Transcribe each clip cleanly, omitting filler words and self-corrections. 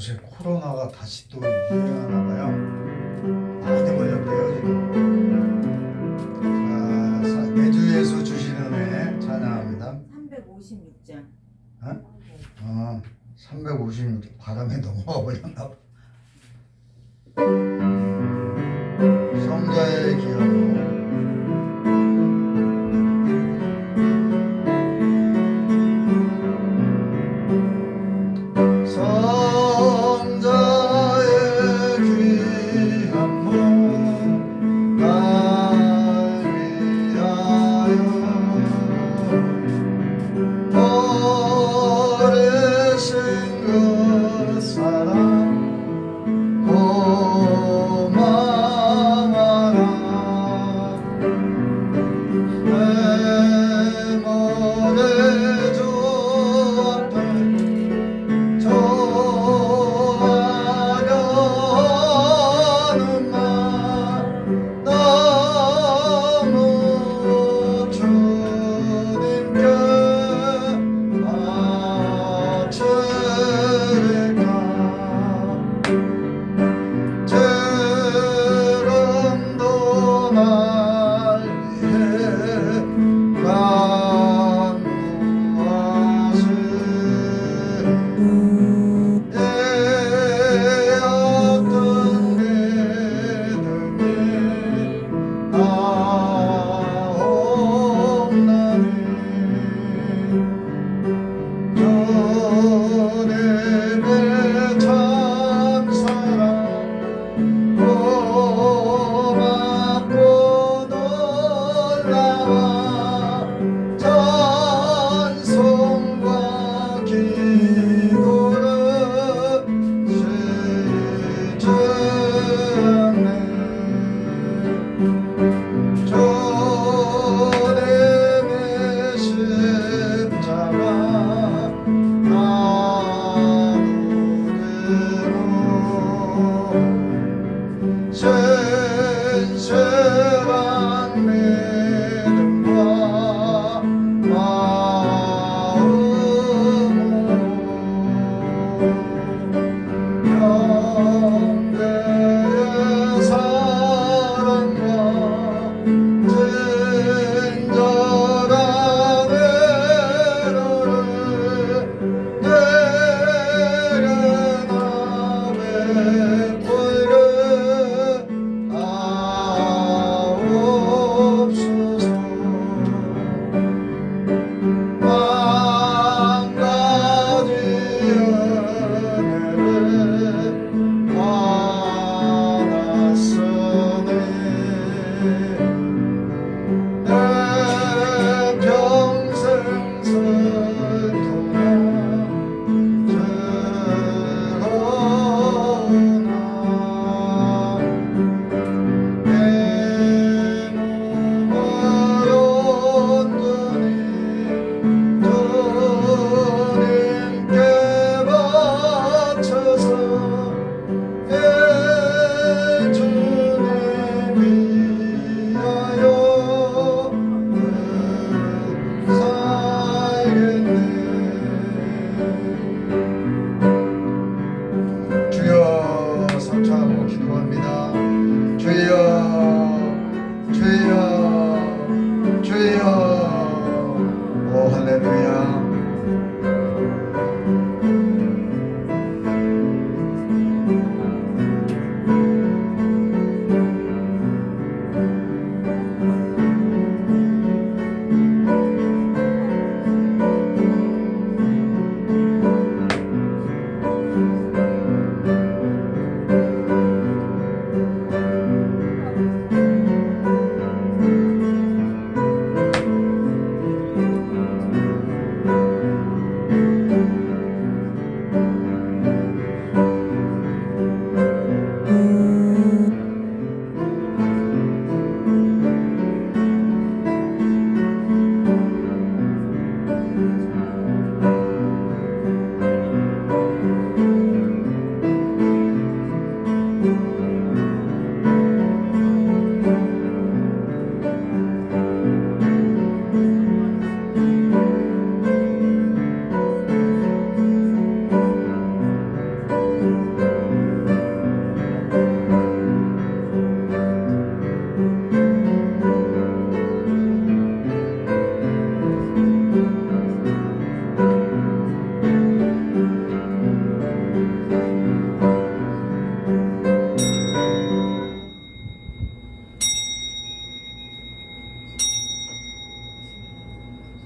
요새 코로나가 다시 또 유행하나 봐요. 많이 걸렸대요 지금. 자, 내주에서 주시는 애 찬양합니다. 356장. 356 바람에 넘어가 버렸나 봐. 성자의 기여로 성자의 귀한 몸 날 위하여 어리신 그 사랑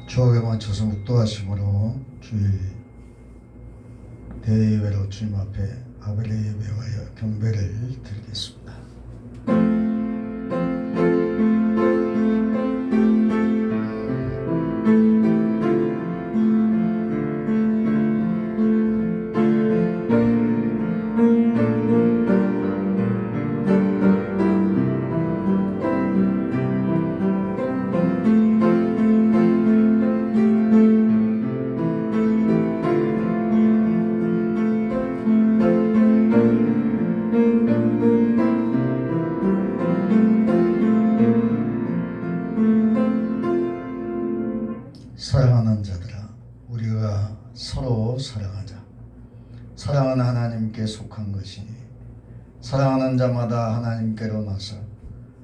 추억에 맞춰서 묵도하심으로 주일 대예배로 주님 앞에 아벨의 예배와 경배를 드리겠습니다. 사랑하는 자들아, 우리가 서로 사랑하자. 사랑은 하나님께 속한 것이니 사랑하는 자마다 하나님께로 나서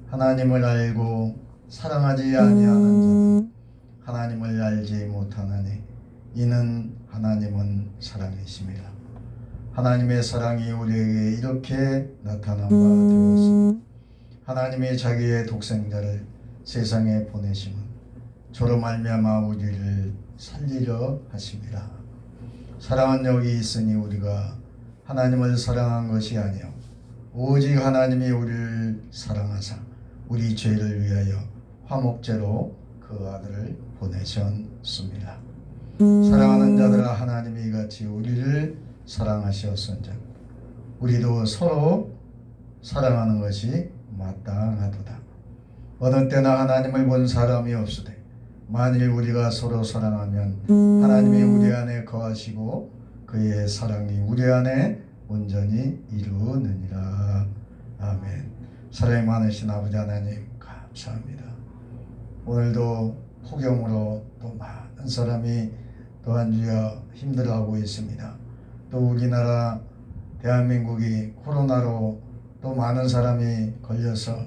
하나님을 알고 사랑하지 아니하는 자는 하나님을 알지 못하나니 이는 하나님은 사랑이심이라. 하나님의 사랑이 우리에게 이렇게 나타난 바 되었으니 하나님이 자기의 독생자를 세상에 보내심은 저로 말미암아 우리를 살리려 하심이라. 사랑은 여기 있으니 우리가 하나님을 사랑한 것이 아니요 오직 하나님이 우리를 사랑하사 우리 죄를 위하여 화목제로 그 아들을 보내셨습니다. 사랑하는 자들아, 하나님이 이같이 우리를 사랑하셨은즉 우리도 서로 사랑하는 것이 마땅하도다. 어느 때나 하나님을 본 사람이 없으되 만일 우리가 서로 사랑하면 하나님이 우리 안에 거하시고 그의 사랑이 우리 안에 온전히 이루느니라. 아멘. 사랑이 많으신 아버지 하나님 감사합니다. 오늘도 폭염으로 또 많은 사람이 또한 주여 힘들어하고 있습니다. 또 우리나라 대한민국이 코로나로 또 많은 사람이 걸려서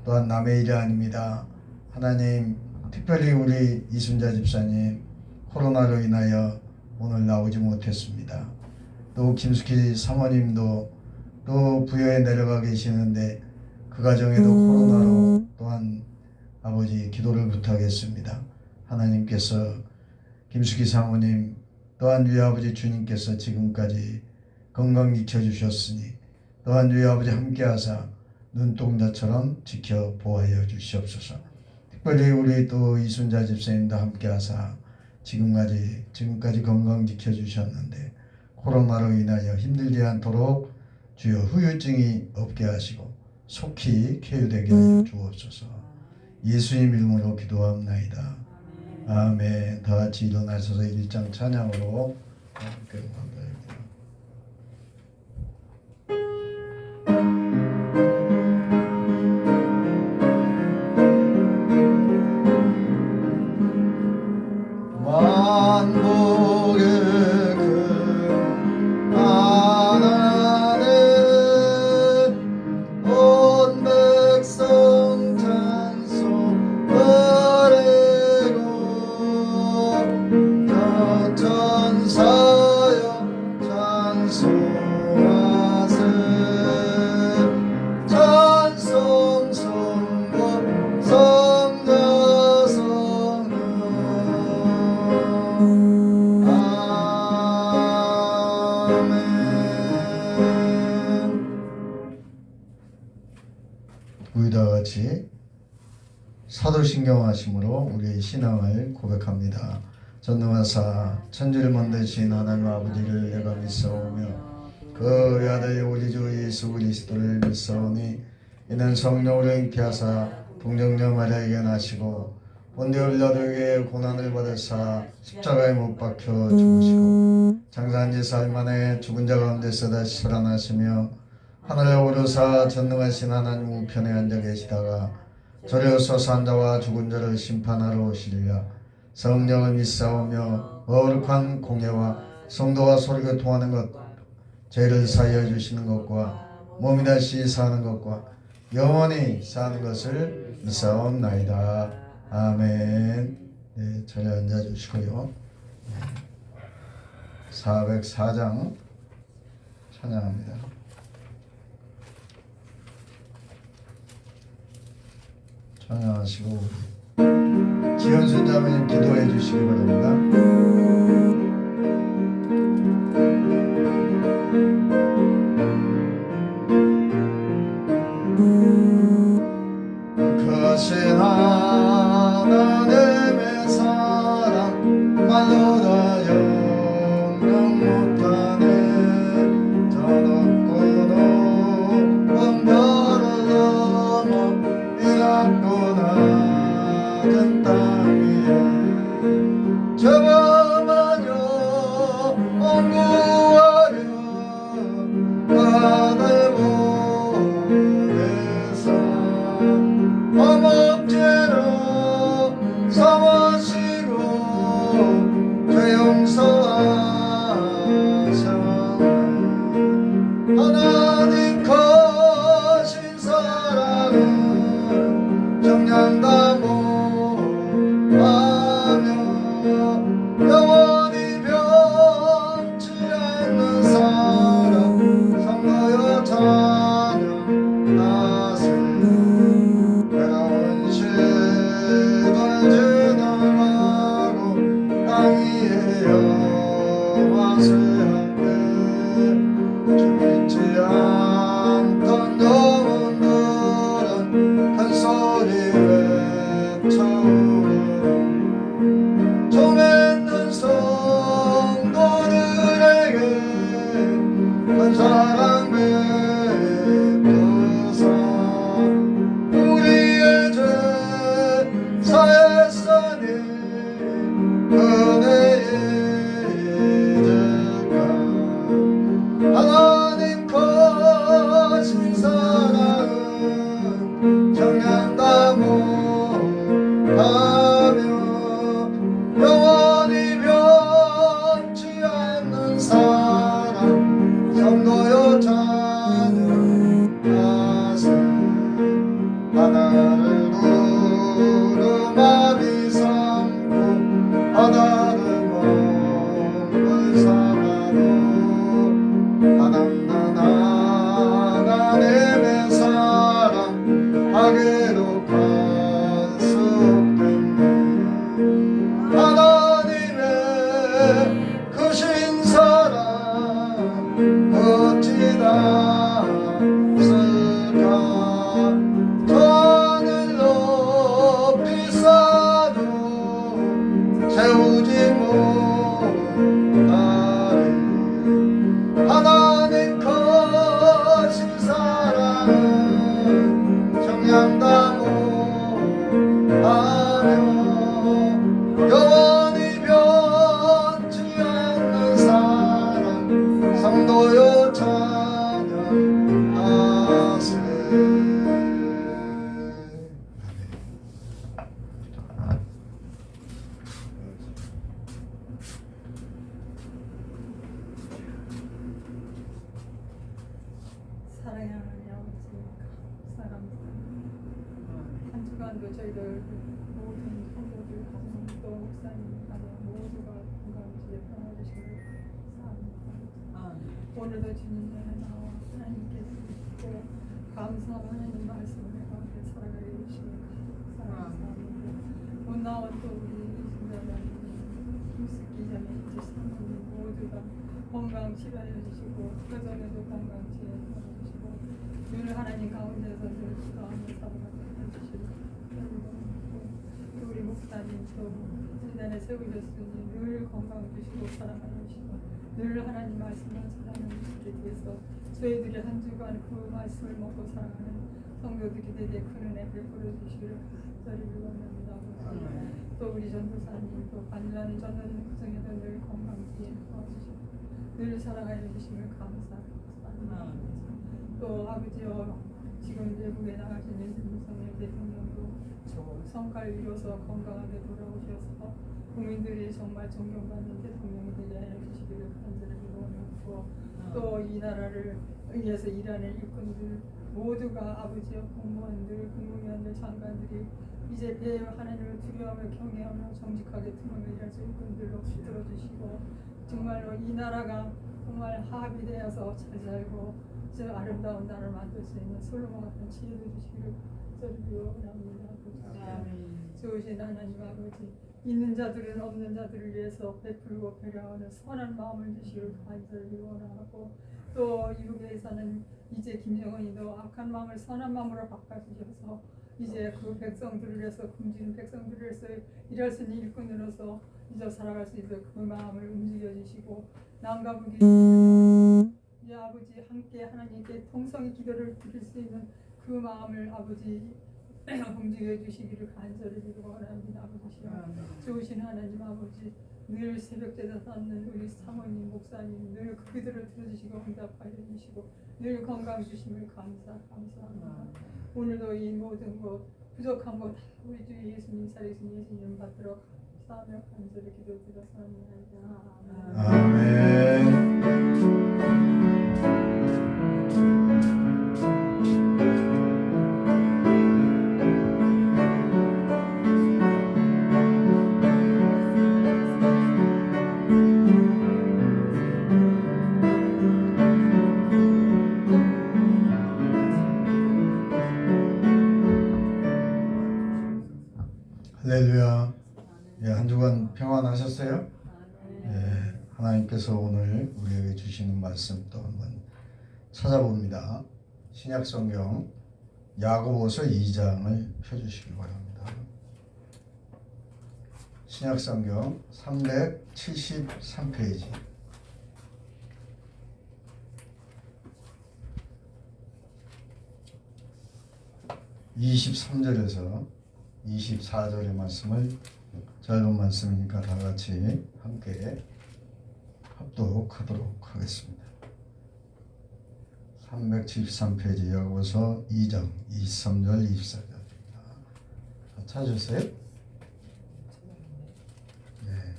또한 남의 일이 아닙니다. 하나님, 특별히 우리 이순자 집사님 코로나로 인하여 오늘 나오지 못했습니다. 또 김숙희 사모님도 또 부여에 내려가 계시는데 그 가정에도 코로나로 또한 아버지 기도를 부탁했습니다. 하나님께서 김숙희 사모님 또한 주의 아버지 주님께서 지금까지 건강 지켜주셨으니 또한 주의 아버지 함께하사 눈동자처럼 지켜보아여 주시옵소서. 특별히 우리 또 이순자 집사님도 함께하사 지금까지 건강 지켜주셨는데 코로나로 인하여 힘들지 않도록 주여 후유증이 없게 하시고 속히 쾌유되게 하여 주옵소서. 예수님 이름으로 기도합나이다. 아멘. 다 같이 일어나셔서 1장 찬양으로 함께 감사합니다. 우리 다 같이 사도신경하심으로 우리의 신앙을 고백합니다. 전능하사 천지를 만드신 하나님 아버지를 내가 믿사오며 그 아들 우리 주 예수 그리스도를 믿사오니 이는 성령으로 잉태하사 동정녀 마리아에게 나시고 본디오 빌라도에게 고난을 받으사 십자가에 못 박혀 죽으시고 장사한 지 사흘 만에 죽은 자 가운데서 다시 살아나시며 하늘에 오르사 전능하신 하나님 우편에 앉아 계시다가 저려서 산 자와 죽은 자를 심판하러 오시리라. 성령을 믿사오며 거룩한 공예와 성도와 소리교통하는 것, 죄를 사하여 주시는 것과 몸이 다시 사는 것과 영원히 사는 것을 믿사옵나이다. 아멘. 네, 자리에 앉아주시고요. 404장 찬양합니다. 찬양하시고 지현순 자매님 기도해 주시기 바랍니다. 크신 하나님의 사랑 말로 다 영영 못하네. 저 높고 높은 별을 넘어 이 낮고 낮은 땅 위에 저마저 옹구하려 그 아들 보내사 허벅지로 삼으시고 죄 용서하셨네. 하나님 크신 사랑은 정량과 못하며 영원히 변치 않는 사랑 성도여 찬양하세. 외로운 시절 지나가고 땅 위에 영화쇠한데 주 믿지 않던 영혼들은 큰 소리 외쳐오르고 좀 있는 성도들에게 큰 사랑 베푸사 우리의 죄 사했으니 은혜의 이제가 하나님 크신 사랑은 정량과 못하며 영원히 변치 않는 사랑 성도여 찬양하세. 바다를 두루마리 삼고 바다를 몸을 삼아도 바닷나 하나님의 사랑 하게로 갈 수 없겠네. 하나님의 크신 사랑 어찌 닿을까. 하늘 높이 쌓아도 채우지 못하리. 하나님 크신 사랑은 정량과 못하며 영원히 변치 않는 사랑 성도여 찬양하세. 사랑의 하나님 아버지 감사합니다. 한 주간도 저희들 모든 성도들 가정 또 목사님 가정 모두가 건강하시게 평안하시기를 사합니다. 오늘도 주님 전에 나와 하나님께서 또 감사하는 하나님 말씀을 함께 살아가게 해주시길 감사합니다. 못 나온 또 우리 신자님 김숙기 자매 지사모님 모두가 건강 치료해 주시고 그 전에도 건강 치료해 주시고 늘 하나님 가운데서 늘 기도하며 살아가게 해주시고 그리고 또 우리 목사님 또 지난해 세우셨으니 늘 건강 주시고 사랑해 주시고 늘 하나님 말씀을 사랑해 주시기 위해서 저희들이 한 주간 그 말씀을 먹고 살아가는 성도들이 되게 큰 은혜 베풀어 주시기를 간절히 원합니다. 또 우리 전도사님 또 관리하는 전도사님 구성에도 늘 건강히 도와주시고 늘 살아가여 주시면 감사합니다. 또 아버지여 지금 외국에 나가시는 윤석열 대통령도 좋은 성과를 이뤄서 건강하게 돌아오셔서 국민들이 정말 존경받는 대통령이 되게 해 주시기를 간절히 원하고 또 이 나라를 위해서 일하는 일꾼들 모두가 아버지여 공무원들, 국무위원들, 장관들이 이제 배 하나님을 두려워하며 경외하며 정직하게 투명하게 일할 수 일꾼들로 붙들어 주시고 정말로 이 나라가 정말 합이 되어서 잘 살고 저 아름다운 나라를 만들 수 있는 솔로몬 같은 지혜를 주시기를 저를 원합니다. 주 좋으신 하나님 아버지, 있는 자들은 없는 자들을 위해서 베풀고 배려하는 선한 마음을 주시길 간절히 원하고, 또 이북에서는 이제 김정은이도 악한 마음을 선한 마음으로 바꿔주셔서 이제 그 백성들을 위해서, 굶주린 백성들을 위해서 일할 수 있는 일꾼으로서 이제 살아갈 수 있도록 그 마음을 움직여 주시고, 남과 북이 이 아버지 함께 하나님께 통성의 기도를 드릴 수 있는 그 마음을 아버지 움직여 주시기를 간절히 기도 원합니다. 아버지시여, 좋으신 하나님 아버지, 늘 새벽제자 쌓는 우리 사모님 목사님 늘 그 기도를 들어주시고 응답하여 주시고 늘 건강 주심을 감사합니다. 오늘도 이 모든 것 부족한 것 우리 주 예수님 살리신 예수님 받들어 감사하며 간절히 기도드렸습니다. 아멘. 할렐루야. 예, 한 주간 평안하셨어요? 예, 하나님께서 오늘 우리에게 주시는 말씀 또 한번 찾아봅니다. 신약성경 야고보서 2장을 펴주시기 바랍니다. 신약성경 373페이지. 23절에서 24절의 말씀을, 짧은 말씀이니까 다 같이 함께 합독하도록 하겠습니다. 373페이지 야고보서 2장 23절 24절입니다. 찾으세요? 네.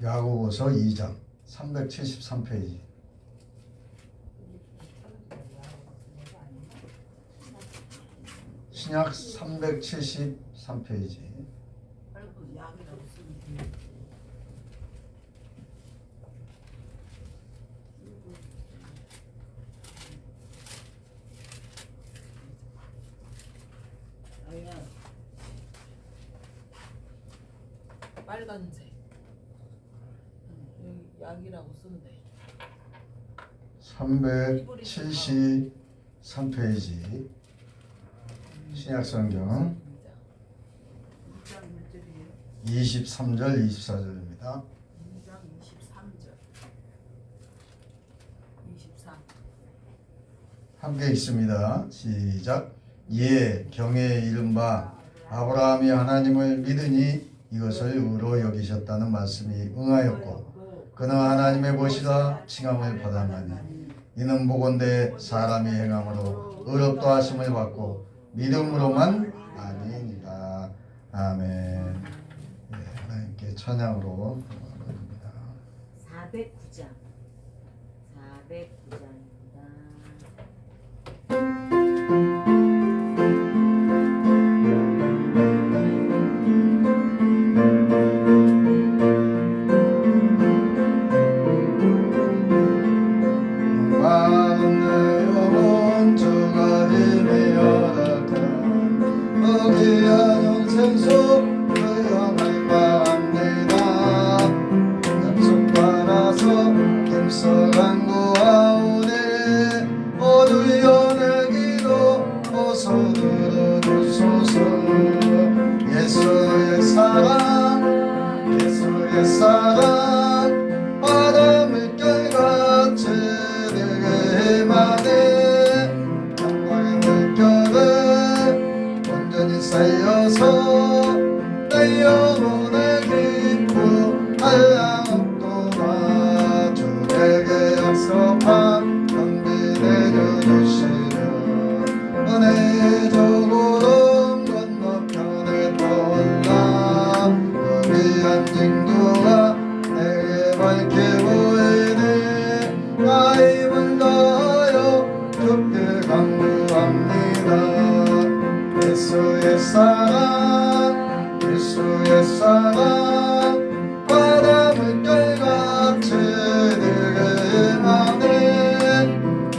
야고보서 2장 373페이지. 신약 373페이지. 빨간색. 여기 약이라고 쓴대. 373페이지. 신약성경 23절 24절입니다. 2장 23절 23. 함께 읽습니다. 시작. 예, 경에 이른바 아브라함이 하나님을 믿으니 이것을 의로 여기셨다는 말씀이 응하였고 그는 하나님의 보시다 칭함을 받았나니 이는 보건대 사람이 행함으로 의롭다 하심을 받고 믿음으로만 아니니라. 아멘. 네, 하나님께 찬양으로 드립니다. 409장 409장입니다.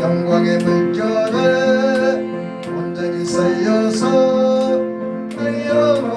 영광의 물결에 온전히 쌓여서 내 영혼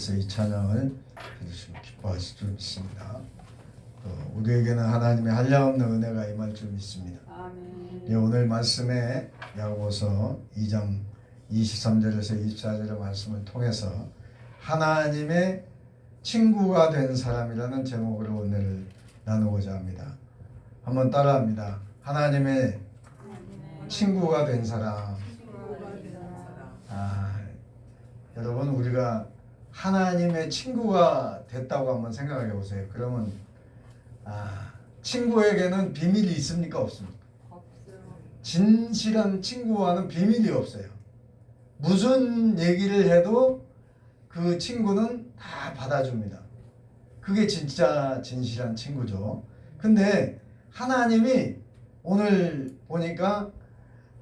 그래서 이 찬양을 들으시고 기뻐하실 줄 믿습니다. 또 우리에게는 하나님의 한량없는 은혜가 임할 줄 믿습니다. 아멘. 예, 오늘 말씀에 야고보서 2장 23절에서 24절의 말씀을 통해서 하나님의 친구가 된 사람이라는 제목으로 은혜를 나누고자 합니다. 한번 따라합니다. 하나님의 친구가 된 사람. 여러분, 우리가 하나님의 친구가 됐다고 한번 생각해 보세요. 그러면 친구에게는 비밀이 있습니까? 없습니까? 없어요. 진실한 친구와는 비밀이 없어요. 무슨 얘기를 해도 그 친구는 다 받아줍니다. 그게 진짜 진실한 친구죠. 근데 하나님이 오늘 보니까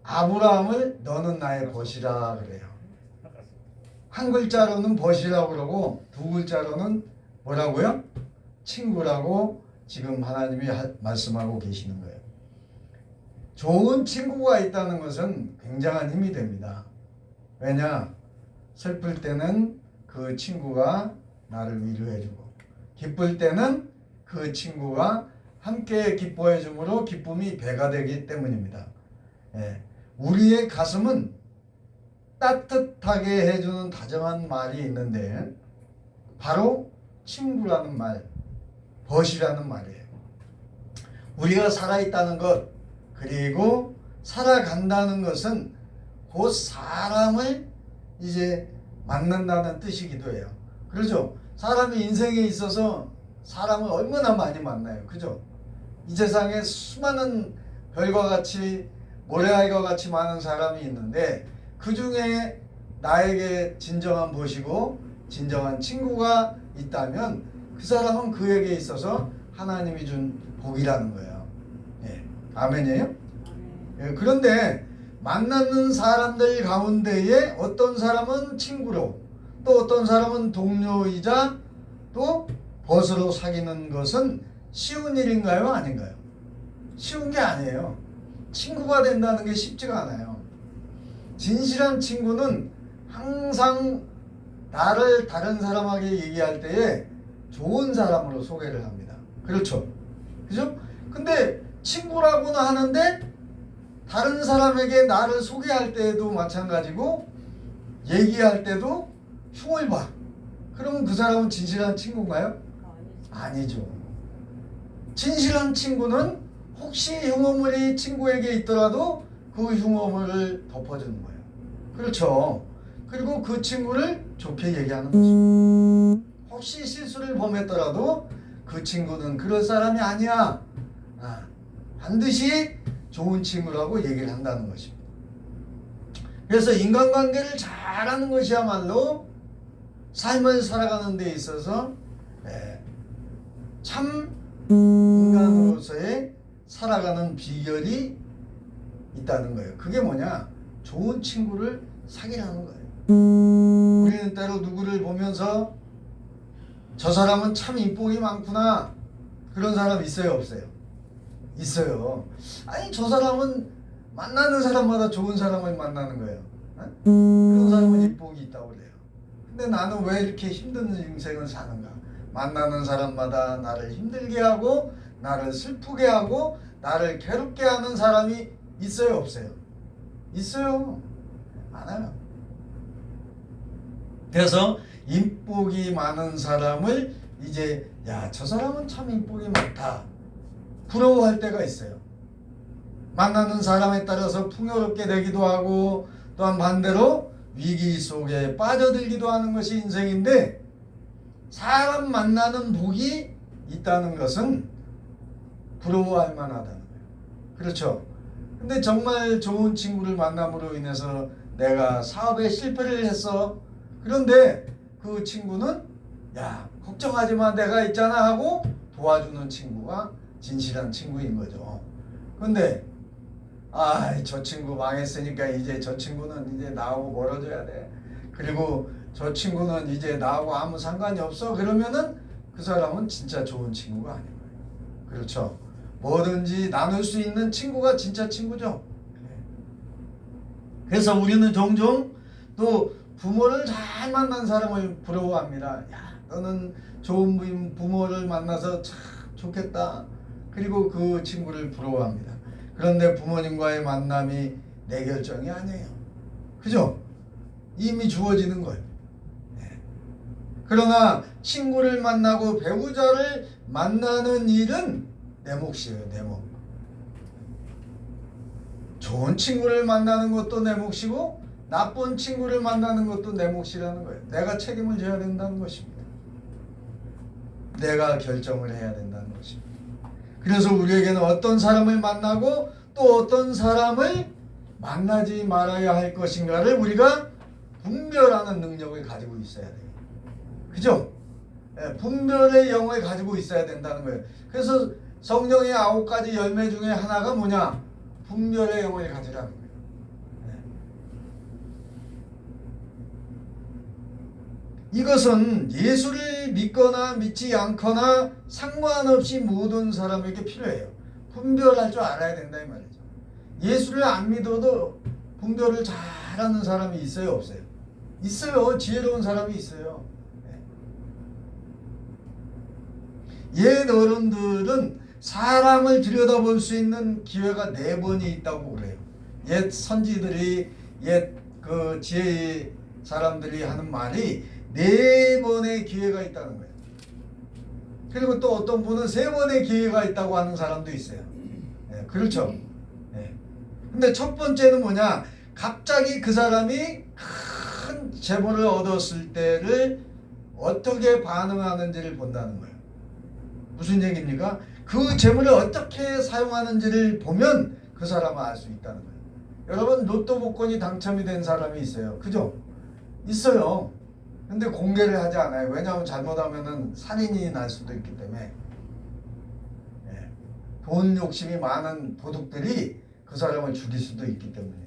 아브라함을 너는 나의 벗이라 그래요. 한 글자로는 벗이라고 그러고 두 글자로는 뭐라고요? 친구라고 지금 하나님이 말씀하고 계시는 거예요. 좋은 친구가 있다는 것은 굉장한 힘이 됩니다. 왜냐? 슬플 때는 그 친구가 나를 위로해주고 기쁠 때는 그 친구가 함께 기뻐해 주므로 기쁨이 배가 되기 때문입니다. 예. 우리의 가슴은 따뜻하게 해주는 다정한 말이 있는데 바로 친구라는 말, 벗이라는 말이에요. 우리가 살아있다는 것 그리고 살아간다는 것은 곧 사람을 이제 만난다는 뜻이기도 해요. 그렇죠? 사람이 인생에 있어서 사람을 얼마나 많이 만나요. 그죠? 이 세상에 수많은 별과 같이 모래알과 같이 많은 사람이 있는데 그 중에 나에게 진정한 벗이고 진정한 친구가 있다면 그 사람은 그에게 있어서 하나님이 준 복이라는 거예요. 예. 아멘이에요? 예. 그런데 만나는 사람들 가운데에 어떤 사람은 친구로 또 어떤 사람은 동료이자 또 벗으로 사귀는 것은 쉬운 일인가요? 아닌가요? 쉬운 게 아니에요. 친구가 된다는 게 쉽지가 않아요. 진실한 친구는 항상 나를 다른 사람에게 얘기할 때에 좋은 사람으로 소개를 합니다. 그렇죠? 그죠? 근데 친구라고는 하는데 다른 사람에게 나를 소개할 때에도 마찬가지고 얘기할 때도 흉을 봐. 그러면 그 사람은 진실한 친구인가요? 아니죠. 진실한 친구는 혹시 흉어물이 친구에게 있더라도 그 흉어물을 덮어주는 거예요. 그렇죠. 그리고 그 친구를 좋게 얘기하는 거죠. 혹시 실수를 범했더라도 그 친구는 그럴 사람이 아니야. 반드시 좋은 친구라고 얘기를 한다는 것입니다. 그래서 인간관계를 잘하는 것이야말로 삶을 살아가는 데 있어서 참 인간으로서의 살아가는 비결이 있다는 거예요. 그게 뭐냐? 좋은 친구를 사귀라는 거예요. 우리는 때로 누구를 보면서 저 사람은 참 인복이 많구나. 그런 사람 있어요? 없어요? 있어요. 아니 저 사람은 만나는 사람마다 좋은 사람을 만나는 거예요. 그런 사람은 인복이 있다고 그래요. 근데 나는 왜 이렇게 힘든 인생을 사는가? 만나는 사람마다 나를 힘들게 하고 나를 슬프게 하고 나를 괴롭게 하는 사람이 있어요? 없어요? 있어요. 많아요. 그래서 인복이 많은 사람을 이제 야, 저 사람은 참 인복이 많다 부러워할 때가 있어요. 만나는 사람에 따라서 풍요롭게 되기도 하고 또한 반대로 위기 속에 빠져들기도 하는 것이 인생인데 사람 만나는 복이 있다는 것은 부러워할 만하다는 거예요. 그렇죠? 근데 정말 좋은 친구를 만남으로 인해서 내가 사업에 실패를 했어. 그런데 그 친구는 야, 걱정하지 마, 내가 있잖아 하고 도와주는 친구가 진실한 친구인 거죠. 근데 저 친구 망했으니까 이제 저 친구는 이제 나하고 멀어져야 돼. 그리고 저 친구는 이제 나하고 아무 상관이 없어. 그러면은 그 사람은 진짜 좋은 친구가 아닌 거예요. 그렇죠? 뭐든지 나눌 수 있는 친구가 진짜 친구죠. 그래서 우리는 종종 또 부모를 잘 만난 사람을 부러워합니다. 야, 너는 좋은 부모를 만나서 참 좋겠다. 그리고 그 친구를 부러워합니다. 그런데 부모님과의 만남이 내 결정이 아니에요. 그죠? 이미 주어지는 거예요. 네. 그러나 친구를 만나고 배우자를 만나는 일은 내 몫이에요. 내 몫. 좋은 친구를 만나는 것도 내 몫이고 나쁜 친구를 만나는 것도 내 몫이라는 거예요. 내가 책임을 져야 된다는 것입니다. 내가 결정을 해야 된다는 것입니다. 그래서 우리에게는 어떤 사람을 만나고 또 어떤 사람을 만나지 말아야 할 것인가를 우리가 분별하는 능력을 가지고 있어야 돼요. 그죠? 네, 분별의 영을 가지고 있어야 된다는 거예요. 그래서 성령의 9가지 열매 중에 하나가 뭐냐? 분별의 영을 가지라는 거예요. 이것은 예수를 믿거나 믿지 않거나 상관없이 모든 사람에게 필요해요. 분별할 줄 알아야 된다 이 말이죠. 예수를 안 믿어도 분별을 잘하는 사람이 있어요, 없어요? 있어요. 지혜로운 사람이 있어요. 옛 어른들은 사람을 들여다볼 수 있는 기회가 4번이 있다고 그래요. 옛 선지들이 옛 그 지혜의 사람들이 하는 말이 4번의 기회가 있다는 거예요. 그리고 또 어떤 분은 3번의 기회가 있다고 하는 사람도 있어요. 네, 그렇죠. 네. 근데 첫 번째는 뭐냐? 갑자기 그 사람이 큰 재물을 얻었을 때를 어떻게 반응하는지를 본다는 거예요. 무슨 얘기입니까? 그 재물을 어떻게 사용하는지를 보면 그 사람을 알 수 있다는 거예요. 여러분 로또 복권이 당첨이 된 사람이 있어요. 그죠? 있어요. 근데 공개를 하지 않아요. 왜냐하면 잘못하면은 살인이 날 수도 있기 때문에. 예. 돈 욕심이 많은 도둑들이 그 사람을 죽일 수도 있기 때문이에요.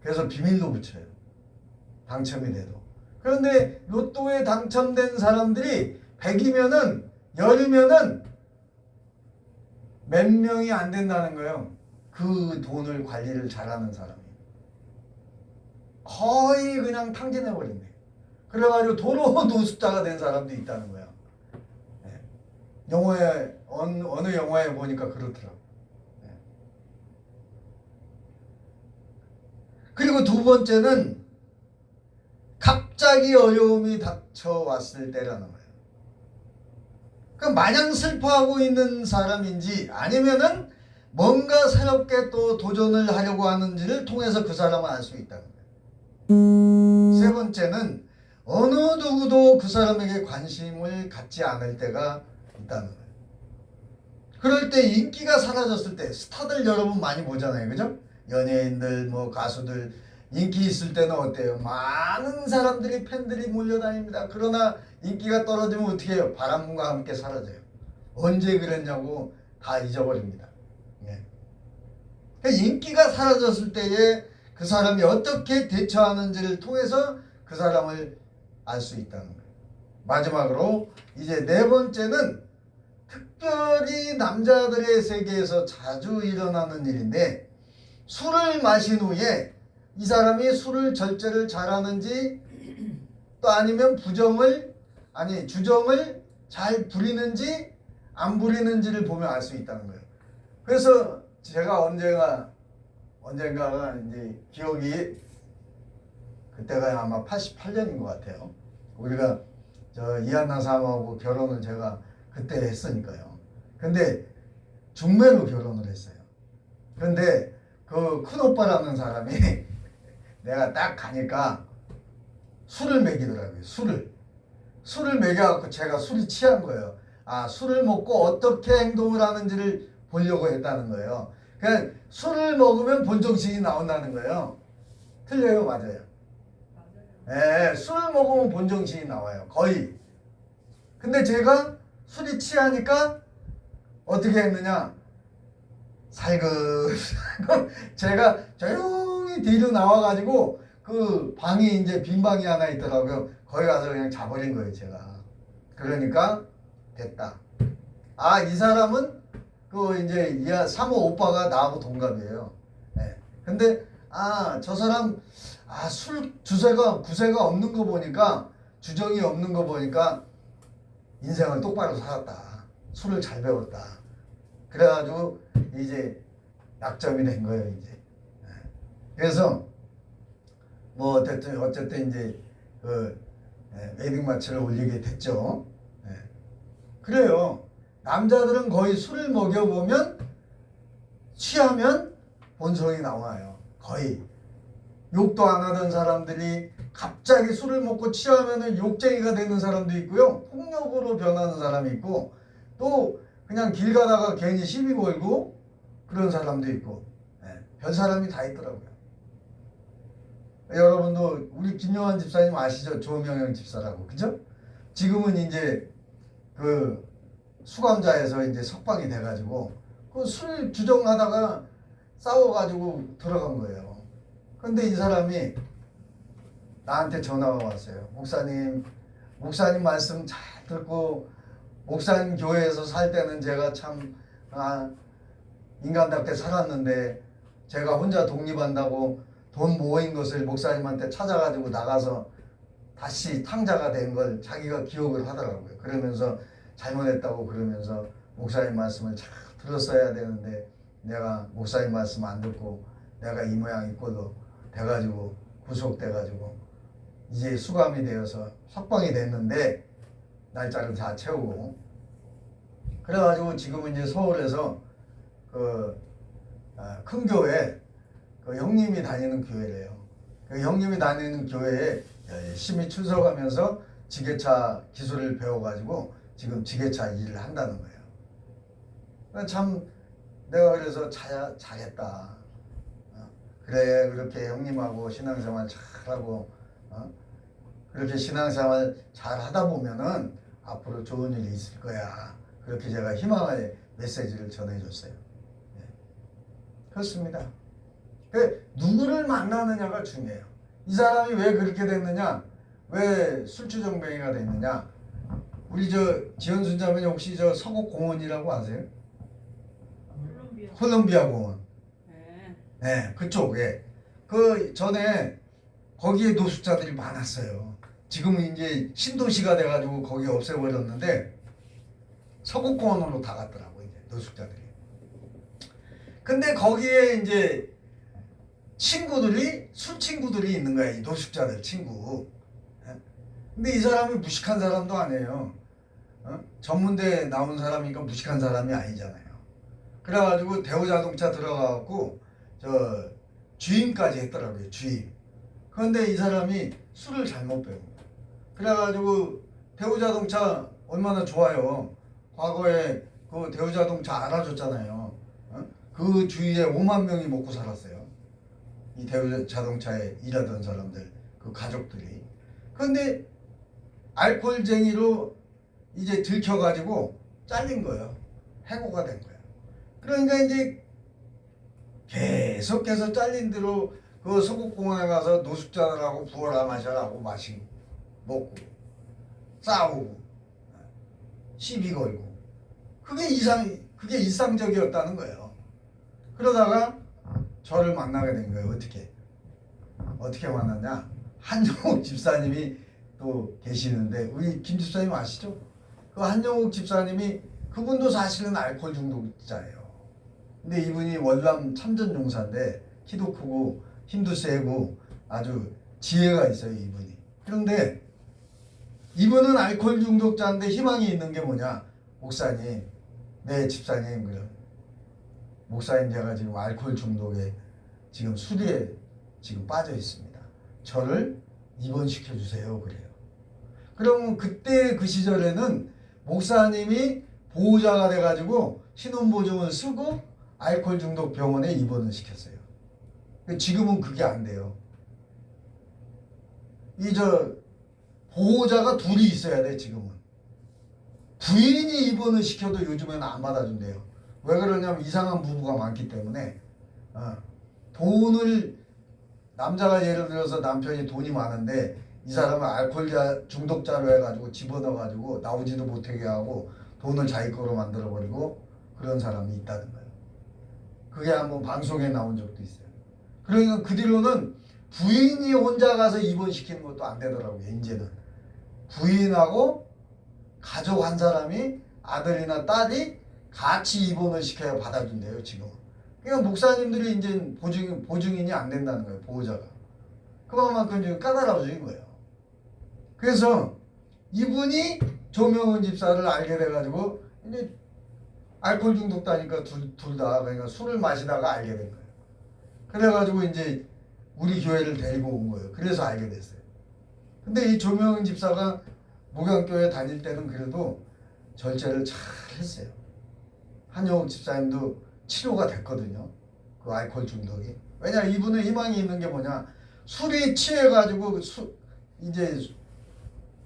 그래서 비밀로 붙여요. 당첨이 돼도. 그런데 로또에 당첨된 사람들이 100이면은 10이면은 몇 명이 안 된다는 거예요. 그 돈을 관리를 잘하는 사람이. 거의 그냥 탕진해버린대요. 그래가지고 도로 노숙자가 된 사람도 있다는 거야. 네. 영화에 어느 영화에 보니까 그렇더라고. 네. 그리고 두 번째는 갑자기 어려움이 닥쳐왔을 때라는 거예요. 그럼 마냥 슬퍼하고 있는 사람인지 아니면은 뭔가 새롭게 또 도전을 하려고 하는지를 통해서 그 사람을 알 수 있다는 거예요. 세 번째는 어느 누구도 그 사람에게 관심을 갖지 않을 때가 있다는 거예요. 그럴 때 인기가 사라졌을 때 스타들 여러분 많이 보잖아요. 그죠? 연예인들 뭐 가수들 인기 있을 때는 어때요? 많은 사람들이 팬들이 몰려다닙니다. 그러나 인기가 떨어지면 어떻게 해요? 바람과 함께 사라져요. 언제 그랬냐고 다 잊어버립니다. 네. 그러니까 인기가 사라졌을 때에 그 사람이 어떻게 대처하는지를 통해서 그 사람을 알 수 있다는 거예요. 마지막으로 이제 4번째는 특별히 남자들의 세계에서 자주 일어나는 일인데 술을 마신 후에 이 사람이 술을 절제를 잘하는지 또 아니면 주정을 잘 부리는지 안 부리는지를 보면 알 수 있다는 거예요. 그래서 제가 언젠가가 이제 기억이 그때가 아마 88년인 것 같아요. 우리가 이한나 사모하고 결혼을 제가 그때 했으니까요. 근데 중매로 결혼을 했어요. 근데 그 큰오빠라는 사람이 내가 딱 가니까 술을 먹이더라고요. 술을 먹여갖고 제가 술이 취한 거예요. 아, 술을 먹고 어떻게 행동을 하는지를 보려고 했다는 거예요. 그냥 술을 먹으면 본정신이 나온다는 거예요. 틀려요? 맞아요? 네, 술을 먹으면 본정신이 나와요. 거의. 근데 제가 술이 취하니까 어떻게 했느냐? 살금살금 제가 조용히 뒤로 나와가지고 그 방이 이제 빈 방이 하나 있더라고요. 거기 가서 그냥 자버린 거예요, 제가. 그러니까 됐다. 아, 이 사람은 그 이제 사모 오빠가 나하고 동갑이에요. 네. 근데 저 사람 술 구세가 없는 거 보니까, 주정이 없는 거 보니까 인생을 똑바로 살았다. 술을 잘 배웠다. 그래가지고 이제 약점이 된 거예요, 이제. 그래서 뭐 어쨌든 이제 그 웨딩 마치를 올리게 됐죠. 그래요. 남자들은 거의 술을 먹여보면 취하면 본성이 나와요. 거의. 욕도 안 하던 사람들이 갑자기 술을 먹고 취하면 욕쟁이가 되는 사람도 있고요. 폭력으로 변하는 사람이 있고, 또 그냥 길 가다가 괜히 시비 걸고 그런 사람도 있고, 별 사람이 다 있더라고요. 여러분도 우리 김영환 집사님 아시죠? 조명영 집사라고, 그죠? 지금은 이제 그 수감자에서 이제 석방이 돼가지고 그 술 주정하다가 싸워가지고 들어간 거예요. 근데 이 사람이 나한테 전화가 왔어요. 목사님 말씀 잘 듣고, 목사님 교회에서 살 때는 제가 참 인간답게 살았는데, 제가 혼자 독립한다고 돈 모인 것을 목사님한테 찾아가지고 나가서 다시 탕자가 된 걸 자기가 기억을 하더라고요. 그러면서 잘못했다고 그러면서 목사님 말씀을 잘 들었어야 되는데 내가 목사님 말씀 안 듣고 내가 이 모양 이 꼴로 돼가지고 구속돼가지고 이제 수감이 되어서 석방이 됐는데 날짜를 다 채우고, 그래가지고 지금은 이제 서울에서 큰 교회, 그 형님이 다니는 교회래요. 그 형님이 다니는 교회에 열심히 출석하면서 지게차 기술을 배워가지고 지금 지게차 일을 한다는 거예요. 참 내가 그래서 잘했다. 그래, 그렇게 형님하고 신앙생활 잘하고 그렇게 신앙생활 잘하다 보면은 앞으로 좋은 일이 있을 거야. 그렇게 제가 희망의 메시지를 전해줬어요. 그렇습니다. 누구를 만나느냐가 중요해요. 이 사람이 왜 그렇게 됐느냐, 왜 술주정뱅이가 됐느냐. 우리 지현순 자매님 혹시 서곡공원이라고 아세요? 콜롬비아 공원. 네, 그쪽에 그 전에 거기에 노숙자들이 많았어요. 지금은 이제 신도시가 돼가지고 거기 없애버렸는데 서곡공원으로 다 갔더라고 이제 노숙자들이. 근데 거기에 이제 술 친구들이 있는 거야, 이 노숙자들 친구. 근데 이 사람이 무식한 사람도 아니에요. 전문대 나온 사람이니까 무식한 사람이 아니잖아요. 그래가지고 대우자동차 들어가갖고 주임까지 했더라고요, 주임. 그런데 이 사람이 술을 잘못 배운 거예요. 그래가지고 대우자동차 얼마나 좋아요. 과거에 그 대우자동차 알아줬잖아요. 그 주위에 5만 명이 먹고 살았어요. 이 대우자동차에 일하던 사람들, 그 가족들이. 그런데 알코올쟁이로 이제 들켜가지고 잘린 거예요. 해고가 된 거예요. 그러니까 이제 계속해서 잘린 대로 그 서곡공원에 가서 노숙자들하고 부어라 마셔라고 먹고 싸우고 시비 걸고, 그게 일상적이었다는 거예요. 그러다가 저를 만나게 된 거예요. 어떻게 만났냐? 한영욱 집사님이 또 계시는데, 우리 김 집사님 아시죠? 그 한영욱 집사님이, 그분도 사실은 알코올 중독자예요. 근데 이분이 월남 참전용사인데 키도 크고 힘도 세고 아주 지혜가 있어요, 이분이. 그런데 이분은 알코올 중독자인데 희망이 있는 게 뭐냐? 목사님, 네 집사님, 그럼 목사님, 제가 지금 알코올 중독에 지금 술에 지금 빠져 있습니다. 저를 입원시켜 주세요. 그래요. 그럼 그때 그 시절에는 목사님이 보호자가 돼가지고 신원보증을 쓰고 알코올 중독 병원에 입원을 시켰어요. 지금은 그게 안 돼요. 보호자가 둘이 있어야 돼, 지금은. 부인이 입원을 시켜도 요즘에는 안 받아준대요. 왜 그러냐면 이상한 부부가 많기 때문에. 남자가 예를 들어서 남편이 돈이 많은데 이 사람은 알코올 중독자로 해가지고 집어넣어가지고 나오지도 못하게 하고 돈을 자기 거로 만들어버리고 그런 사람이 있다는 거예요. 그게 한번 방송에 나온 적도 있어요. 그러니까 그 뒤로는 부인이 혼자 가서 입원시키는 것도 안 되더라고요. 이제는 부인하고 가족 한 사람이 아들이나 딸이 같이 입원을 시켜야 받아준대요. 지금. 그러니까 목사님들이 이제 보증인이 안 된다는 거예요. 보호자가. 그만큼 지금 까다로워진 거예요. 그래서 이분이 조명은 집사를 알게 돼가지고 이제 알코올 중독자니까 둘 다 그러니까 술을 마시다가 알게 된 거예요. 그래가지고 이제 우리 교회를 데리고 온 거예요. 그래서 알게 됐어요. 근데 이 조명은 집사가 목양교회 다닐 때는 그래도 절제를 잘 했어요. 한영욱 집사님도 치료가 됐거든요. 그 알코올 중독이. 왜냐 이분은 희망이 있는 게 뭐냐. 술이 취해가지고 이제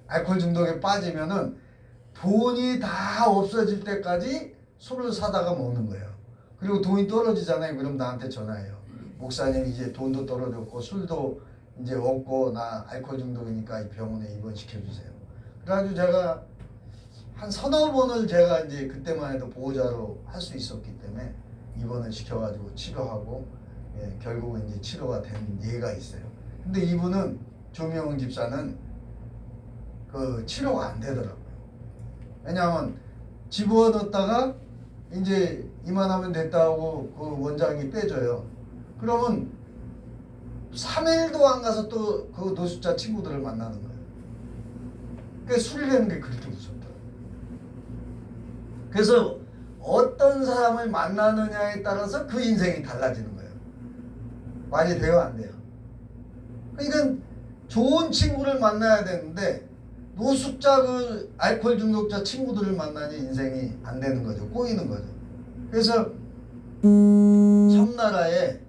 알코올 중독에 빠지면은 돈이 다 없어질 때까지 술을 사다가 먹는 거예요. 그리고 돈이 떨어지잖아요. 그럼 나한테 전화해요. 목사님 이제 돈도 떨어졌고 술도 이제 없고 나 알코올 중독이니까 이 병원에 입원시켜주세요. 그래가지고 제가 한 서너 번을 제가 이제 그때만 해도 보호자로 할 수 있었기 때문에 입원을 시켜가지고 치료하고 결국은 이제 치료가 된 예가 있어요. 근데 이분은 조명은 집사는 그 치료가 안 되더라고요. 왜냐하면 집어넣었다가 이제 이만하면 됐다고 그 원장이 빼줘요. 그러면 3일도 안 가서 또 그 노숙자 친구들을 만나는 거예요. 그러니까 술이라는 게 그렇게 무섭더라고요. 그래서 어떤 사람을 만나느냐에 따라서 그 인생이 달라지는 거예요. 말이 돼요, 안 돼요? 그러니까 좋은 친구를 만나야 되는데 노숙자 그 알코올 중독자 친구들을 만나니 인생이 안 되는 거죠. 꼬이는 거죠. 그래서 청나라에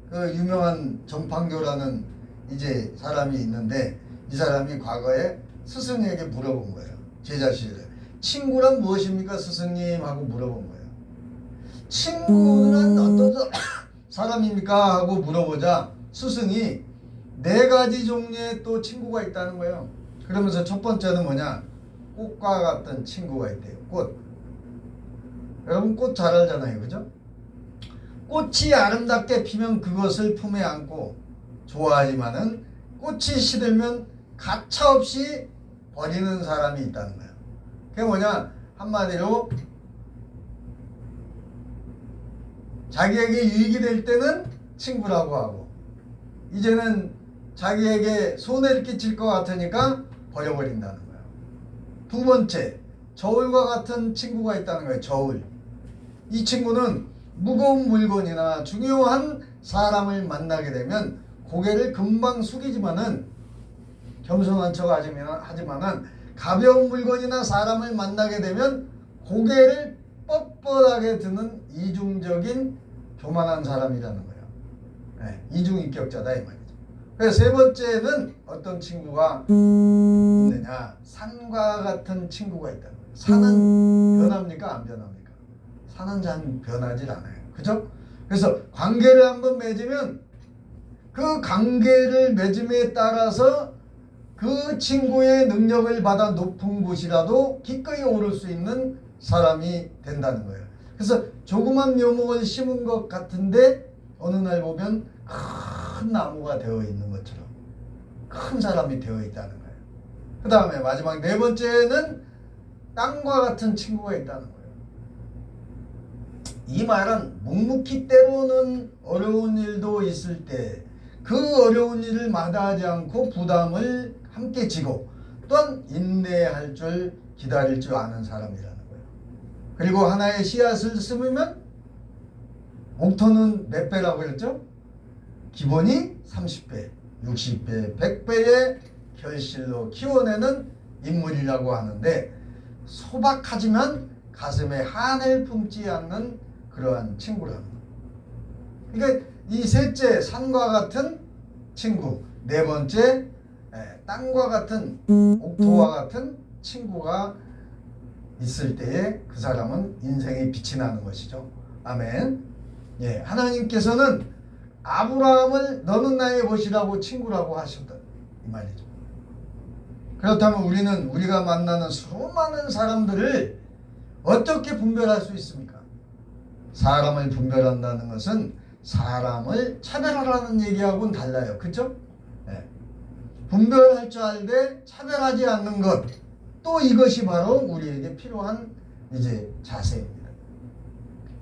그 유명한 정판교라는 이제 사람이 있는데 이 사람이 과거에 스승에게 물어본 거예요. 제자 시절에. 친구란 무엇입니까 스승님? 하고 물어본 거예요. 친구는 어떤 사람입니까? 하고 물어보자 스승이 4가지 종류의 또 친구가 있다는 거예요. 그러면서 첫 번째는 뭐냐? 꽃과 같은 친구가 있대요. 꽃. 여러분 꽃 잘 알잖아요. 그죠? 꽃이 아름답게 피면 그것을 품에 안고 좋아하지만은 꽃이 시들면 가차없이 버리는 사람이 있다는 거예요. 그게 뭐냐? 한마디로 자기에게 유익이 될 때는 친구라고 하고 이제는 자기에게 손해를 끼칠 것 같으니까 버려버린다는 거예요. 두 번째, 저울과 같은 친구가 있다는 거예요. 저울. 이 친구는 무거운 물건이나 중요한 사람을 만나게 되면 고개를 금방 숙이지만은 겸손한 척 하지만은 가벼운 물건이나 사람을 만나게 되면 고개를 뻣뻣하게 드는 이중적인 교만한 사람이라는 거예요. 네, 이중인격자다 이 말이죠. 그래서 세 번째는 어떤 친구가 있느냐? 산과 같은 친구가 있다는 거예요. 산은 변합니까? 안 변합니까? 산은 잘 변하질 않아요. 그죠? 그래서 관계를 한번 맺으면 그 관계를 맺음에 따라서 그 친구의 능력을 받아 높은 곳이라도 기꺼이 오를 수 있는 사람이 된다는 거예요. 그래서 조그만 묘목을 심은 것 같은데 어느 날 보면 큰 나무가 되어 있는 것처럼 큰 사람이 되어 있다는 거예요. 그 다음에 마지막 4번째는 땅과 같은 친구가 있다는 거예요. 이 말은 묵묵히 때로는 어려운 일도 있을 때 그 어려운 일을 마다하지 않고 부담을 함께 지고 또한 인내할 줄 기다릴 줄 아는 사람이라는 거예요. 그리고 하나의 씨앗을 심으면 옥토는 몇 배라고 그랬죠? 기본이 30배, 60배, 100배의 결실로 키워내는 인물이라고 하는데 소박하지만 가슴에 한을 품지 않는 그러한 친구라는 거예요. 그러니까 이 셋째 산과 같은 친구, 4번째 땅과 같은 옥토와 같은 친구가 있을 때에 그 사람은 인생의 빛이 나는 것이죠. 아멘. 예, 하나님께서는 아브라함을 너는 나의 벗이라고 친구라고 하셨다 이 말이죠. 그렇다면 우리는 우리가 만나는 수많은 사람들을 어떻게 분별할 수 있습니까? 사람을 분별한다는 것은 사람을 차별하라는 얘기하고는 달라요. 그렇죠? 네. 분별할 줄 알되 차별하지 않는 것. 또 이것이 바로 우리에게 필요한 이제 자세입니다.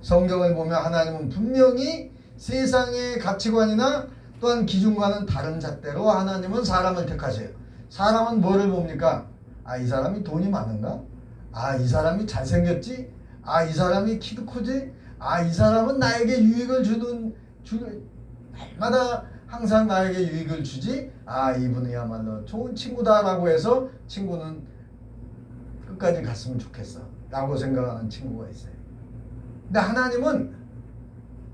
성경을 보면 하나님은 분명히 세상의 가치관이나 또한 기준과는 다른 잣대로 하나님은 사람을 택하세요. 사람은 뭐를 봅니까? 아, 이 사람이 돈이 많은가? 아, 이 사람이 잘생겼지? 아, 이 사람이 키도 크지? 아, 이 사람은 나에게 유익을 날마다 항상 나에게 유익을 주지? 아, 이분이야말로 좋은 친구다라고 해서 친구는 끝까지 갔으면 좋겠어 라고 생각하는 친구가 있어요. 근데 하나님은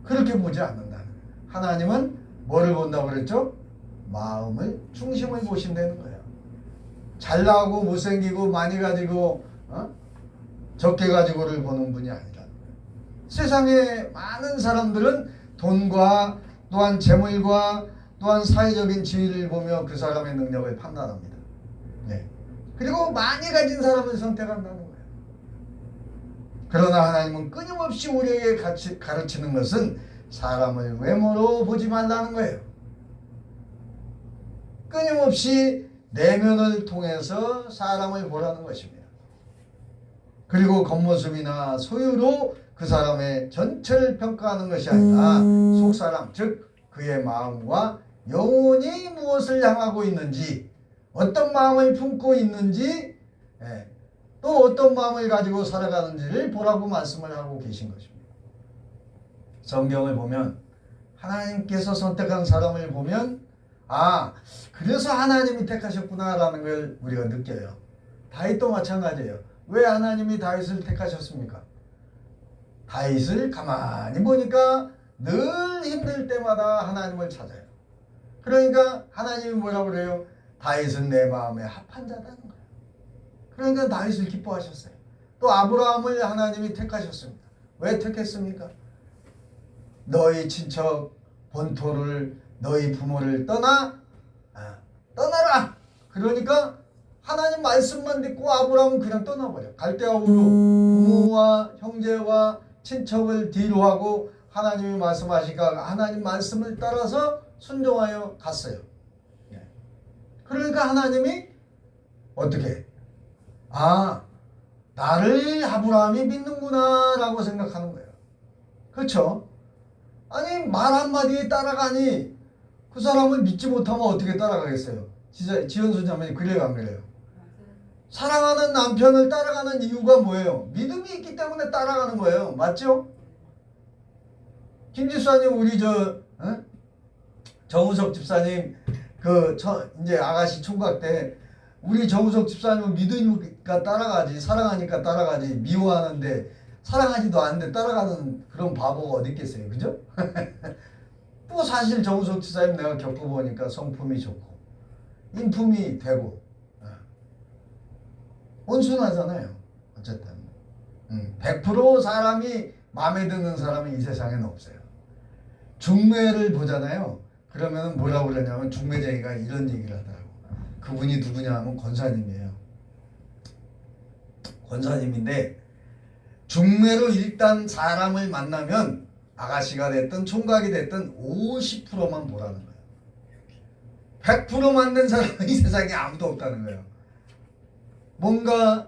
그렇게 보지 않는다는 거예요. 하나님은 뭐를 본다고 그랬죠? 마음을, 중심을 보신다는 거예요. 잘나고 못생기고 많이 가지고 적게 가지고를 보는 분이 아니라, 세상에 많은 사람들은 돈과 또한 재물과 또한 사회적인 지위를 보며 그 사람의 능력을 판단합니다. 네. 그리고 많이 가진 사람을 선택한다는 거예요. 그러나 하나님은 끊임없이 우리에게 가르치는 것은 사람을 외모로 보지 말라는 거예요. 끊임없이 내면을 통해서 사람을 보라는 것입니다. 그리고 겉모습이나 소유로 그 사람의 전체를 평가하는 것이 아니라 속사람, 즉 그의 마음과 영혼이 무엇을 향하고 있는지, 어떤 마음을 품고 있는지, 또 어떤 마음을 가지고 살아가는지를 보라고 말씀을 하고 계신 것입니다. 성경을 보면 하나님께서 선택한 사람을 보면 아, 그래서 하나님이 택하셨구나라는 걸 우리가 느껴요. 다윗도 마찬가지예요. 왜 하나님이 다윗을 택하셨습니까? 다윗을 가만히 보니까 늘 힘들 때마다 하나님을 찾아요. 그러니까 하나님이 뭐라고 그래요? 다윗은 내 마음에 합한 자다는 거예요. 그러니까 다윗을 기뻐하셨어요. 또 아브라함을 하나님이 택하셨습니다. 왜 택했습니까? 너희 친척 본토를, 너희 부모를 떠나라. 그러니까 하나님 말씀만 듣고 아브라함은 그냥 떠나버려. 갈대아 우르 부모와 형제와 친척을 뒤로 하고 하나님이 말씀하시니까 하나님 말씀을 따라서 순종하여 갔어요. 그러니까 하나님이 어떻게? 아, 나를 아브라함이 믿는구나 라고 생각하는 거예요. 그렇죠? 아니, 말 한마디에 따라가니 그 사람을 믿지 못하면 어떻게 따라가겠어요? 진짜 지연수 자매님 그래요, 안 그래요? 사랑하는 남편을 따라가는 이유가 뭐예요? 믿음이 있기 때문에 따라가는 거예요. 맞죠? 김 집사님, 우리 정우석 집사님 이제 아가씨 총각 때 우리 정우석 집사님은 믿으니까 따라가지, 사랑하니까 따라가지, 미워하는데 사랑하지도 않는데 따라가는 그런 바보가 어디 있겠어요. 그죠? 또 사실 정우석 집사님 내가 겪어보니까 성품이 좋고 인품이 되고 온순하잖아요. 어쨌든 100% 사람이 마음에 드는 사람이 이 세상에는 없어요. 중매를 보잖아요. 그러면 뭐라고 그러냐면 중매쟁이가 이런 얘기를 하더라고. 그분이 누구냐 하면 권사님이에요. 권사님인데 중매로 일단 사람을 만나면 아가씨가 됐든 총각이 됐든 50%만 보라는 거예요. 100% 만든 사람은 이 세상에 아무도 없다는 거예요. 뭔가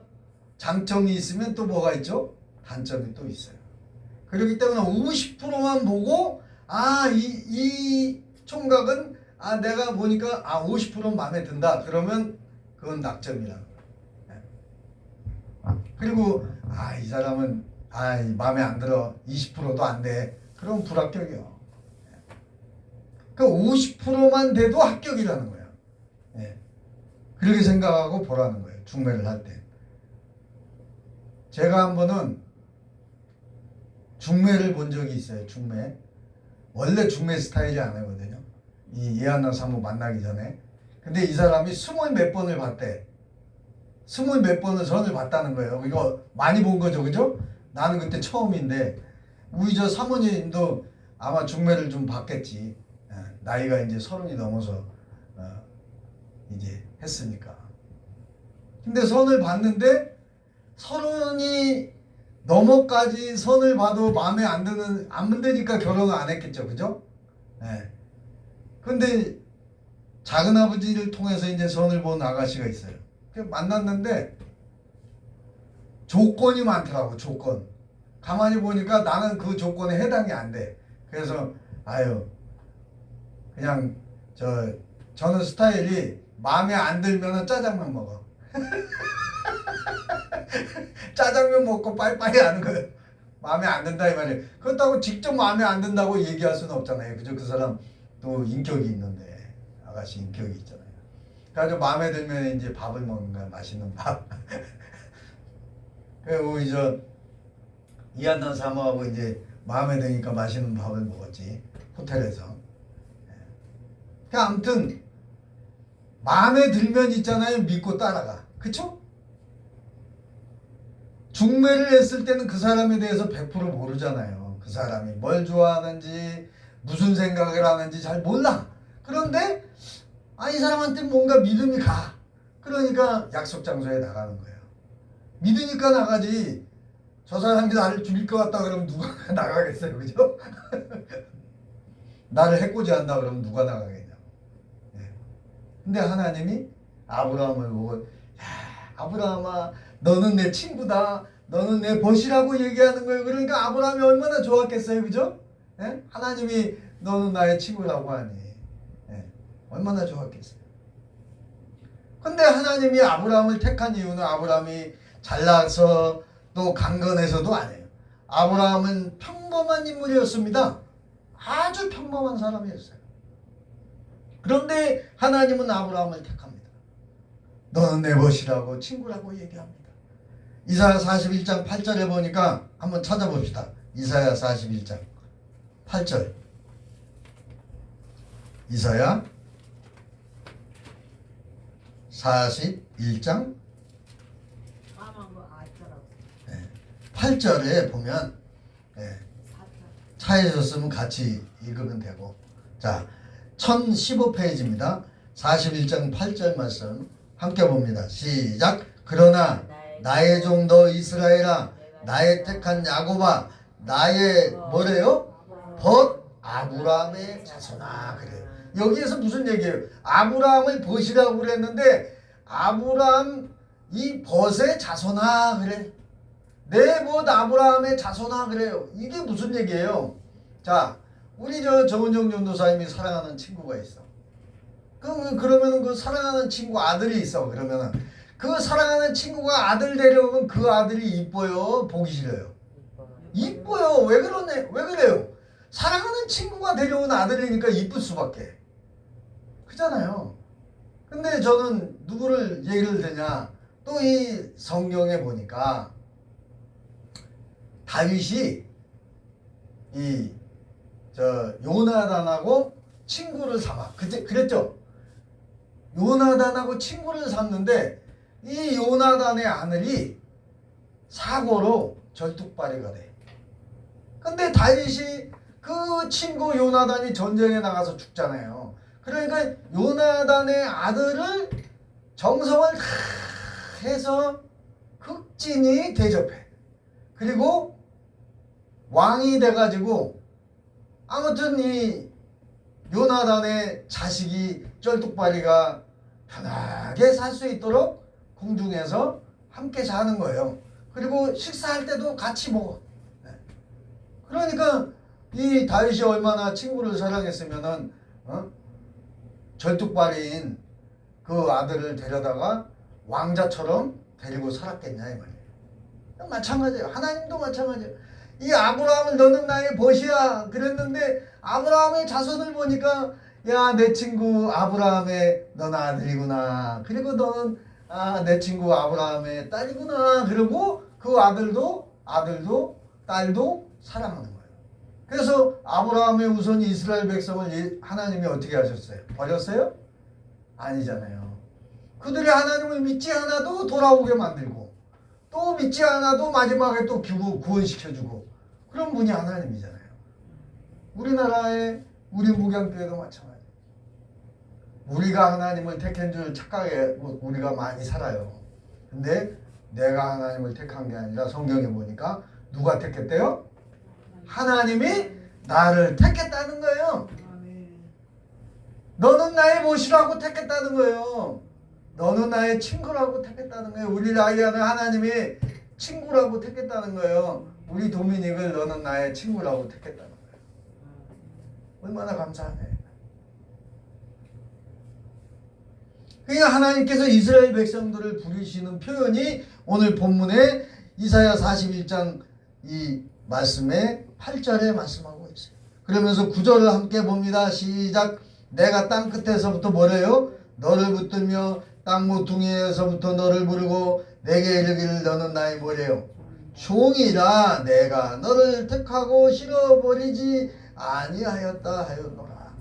장점이 있으면 또 뭐가 있죠? 단점이 또 있어요. 그렇기 때문에 50%만 보고 이 총각은 내가 보니까 50% 마음에 든다. 그러면 그건 낙점이라는 거예요. 그리고 이 사람은 마음에 안 들어. 20%도 안 돼. 그럼 불합격이요. 그 50%만 돼도 합격이라는 거예요. 그렇게 생각하고 보라는 거예요. 중매를 할 때. 제가 한 번은 중매를 본 적이 있어요. 중매. 원래 중매 스타일이 아니거든요. 이 예한나 사모 만나기 전에. 근데 이 사람이 20몇 번을 봤대. 20몇 번을 전을 봤다는 거예요. 이거 많이 본 거죠. 그죠? 나는 그때 처음인데 우리 사모님도 아마 중매를 좀 봤겠지. 나이가 이제 30이 넘어서 이제 했으니까. 근데 선을 봤는데 30이 너머까지 선을 봐도 마음에 안 드니까 결혼을 안 했겠죠, 그죠? 예. 근데 작은 아버지를 통해서 이제 선을 본 아가씨가 있어요. 만났는데 조건이 많더라고, 조건. 가만히 보니까 나는 그 조건에 해당이 안 돼. 그래서 그냥 저는 스타일이 마음에 안 들면은 짜장면 먹어. 짜장면 먹고 빠이빠이 하는 거예요. 마음에 안 든다 이 말이에요. 그렇다고 직접 마음에 안 든다고 얘기할 수는 없잖아요. 그죠? 그 사람 또 인격이 있는데, 아가씨 인격이 있잖아요. 그래가지고 마음에 들면 이제 밥을 먹는 거야. 맛있는 밥. 그리고 우리 이한나 사모하고 이제 마음에 드니까 맛있는 밥을 먹었지, 호텔에서. 아무튼 마음에 들면 있잖아요, 믿고 따라가. 그쵸? 중매를 했을 때는 그 사람에 대해서 100% 모르잖아요. 그 사람이 뭘 좋아하는지, 무슨 생각을 하는지 잘 몰라. 그런데 이 사람한테 뭔가 믿음이 가. 그러니까 약속 장소에 나가는 거예요. 믿으니까 나가지. 저 사람이 나를 죽일 것 같다 그러면 누가 나가겠어요, 그죠? 나를 해코지 한다 그러면 누가 나가겠냐. 근데 하나님이 아브라함을 보고, 야, 아브라함아, 너는 내 친구다, 너는 내 벗이라고 얘기하는 거예요. 그러니까 아브라함이 얼마나 좋았겠어요, 그죠? 예? 하나님이 너는 나의 친구라고 하니, 얼마나 좋았겠어요. 근데 하나님이 아브라함을 택한 이유는 아브라함이 잘나서 또 강건해서도 아니에요. 아브라함은 평범한 인물이었습니다. 아주 평범한 사람이었어요. 그런데 하나님은 아브라함을 택합니다. 너는 내 벗이라고, 친구라고 얘기합니다. 이사야 41장 8절에 보니까 한번 찾아봅시다. 이사야 41장 8절. 이사야 41장 8절에 보면, 차에셨으면 같이 읽으면 되고. 자, 1015페이지입니다. 41장 8절 말씀 함께 봅니다. 시작. 그러나 나의 종 너 이스라엘아, 나의 택한 야곱아, 나의 뭐래요? 벗 아브라함의 자손아. 그래요. 여기에서 무슨 얘기예요? 아브라함을 벗이라고 그랬는데 아브라함 이 벗의 자손아 그래. 내 벗 아브라함의 자손아 그래요. 이게 무슨 얘기예요? 자, 우리 정은정 전도사님이 사랑하는 친구가 있어. 그러면은 그 사랑하는 친구 아들이 있어. 그러면은 그 사랑하는 친구가 아들 데려오면 그 아들이 이뻐요, 보기 싫어요? 이뻐요. 왜 그래요? 사랑하는 친구가 데려온 아들이니까 이쁠 수밖에. 그잖아요. 근데 저는 누구를 예를 드냐, 또 이 성경에 보니까 다윗이 요나단하고 친구를 삼아. 그랬죠? 요나단하고 친구를 삼는데 이 요나단의 아들이 사고로 절뚝발이가 돼. 근데 다윗이 그 친구 요나단이 전쟁에 나가서 죽잖아요. 그러니까 요나단의 아들을 정성을 다 해서 극진히 대접해. 그리고 왕이 돼가지고 아무튼 이 요나단의 자식이 쩔뚝발이가 편하게 살 수 있도록 궁중에서 함께 자는 거예요. 그리고 식사할 때도 같이 먹어. 그러니까 이 다윗이 얼마나 친구를 사랑했으면은 절뚝발이인 그 아들을 데려다가 왕자처럼 데리고 살았겠냐 이 말이에요. 마찬가지예요. 하나님도 마찬가지예요. 이 아브라함을 너는 나의 벗이야 그랬는데 아브라함의 자손을 보니까 야, 내 친구 아브라함의 넌 아들이구나. 그리고 너는 내 친구 아브라함의 딸이구나. 그리고 그 아들도 딸도 사랑하는 거예요. 그래서 아브라함의 우선 이스라엘 백성을 하나님이 어떻게 하셨어요? 버렸어요? 아니잖아요. 그들이 하나님을 믿지 않아도 돌아오게 만들고 또 믿지 않아도 마지막에 또 구원시켜주고 그런 분이 하나님이잖아요. 우리나라의 우리 무경교회도 마찬가지예요. 우리가 하나님을 택한 줄 착각해 우리가 많이 살아요. 근데 내가 하나님을 택한 게 아니라 성경에 보니까 누가 택했대요? 하나님이 나를 택했다는 거예요. 너는 나의 못이라고 택했다는 거예요. 너는 나의 친구라고 택했다는 거예요. 우리 라이아는 하나님이 친구라고 택했다는 거예요. 우리 도미닉을 너는 나의 친구라고 택했다는 거예요. 얼마나 감사하네. 그러니까 하나님께서 이스라엘 백성들을 부르시는 표현이 오늘 본문에 이사야 41장 이 말씀에 8절에 말씀하고 있어요. 그러면서 9절을 함께 봅니다. 시작. 내가 땅 끝에서부터 뭐래요? 너를 붙들며 땅 모퉁이에서부터 너를 부르고 내게 이르기를 너는 나의 뭐래요? 종이라 내가 너를 택하고 실어버리지 아니하였다 하였노라.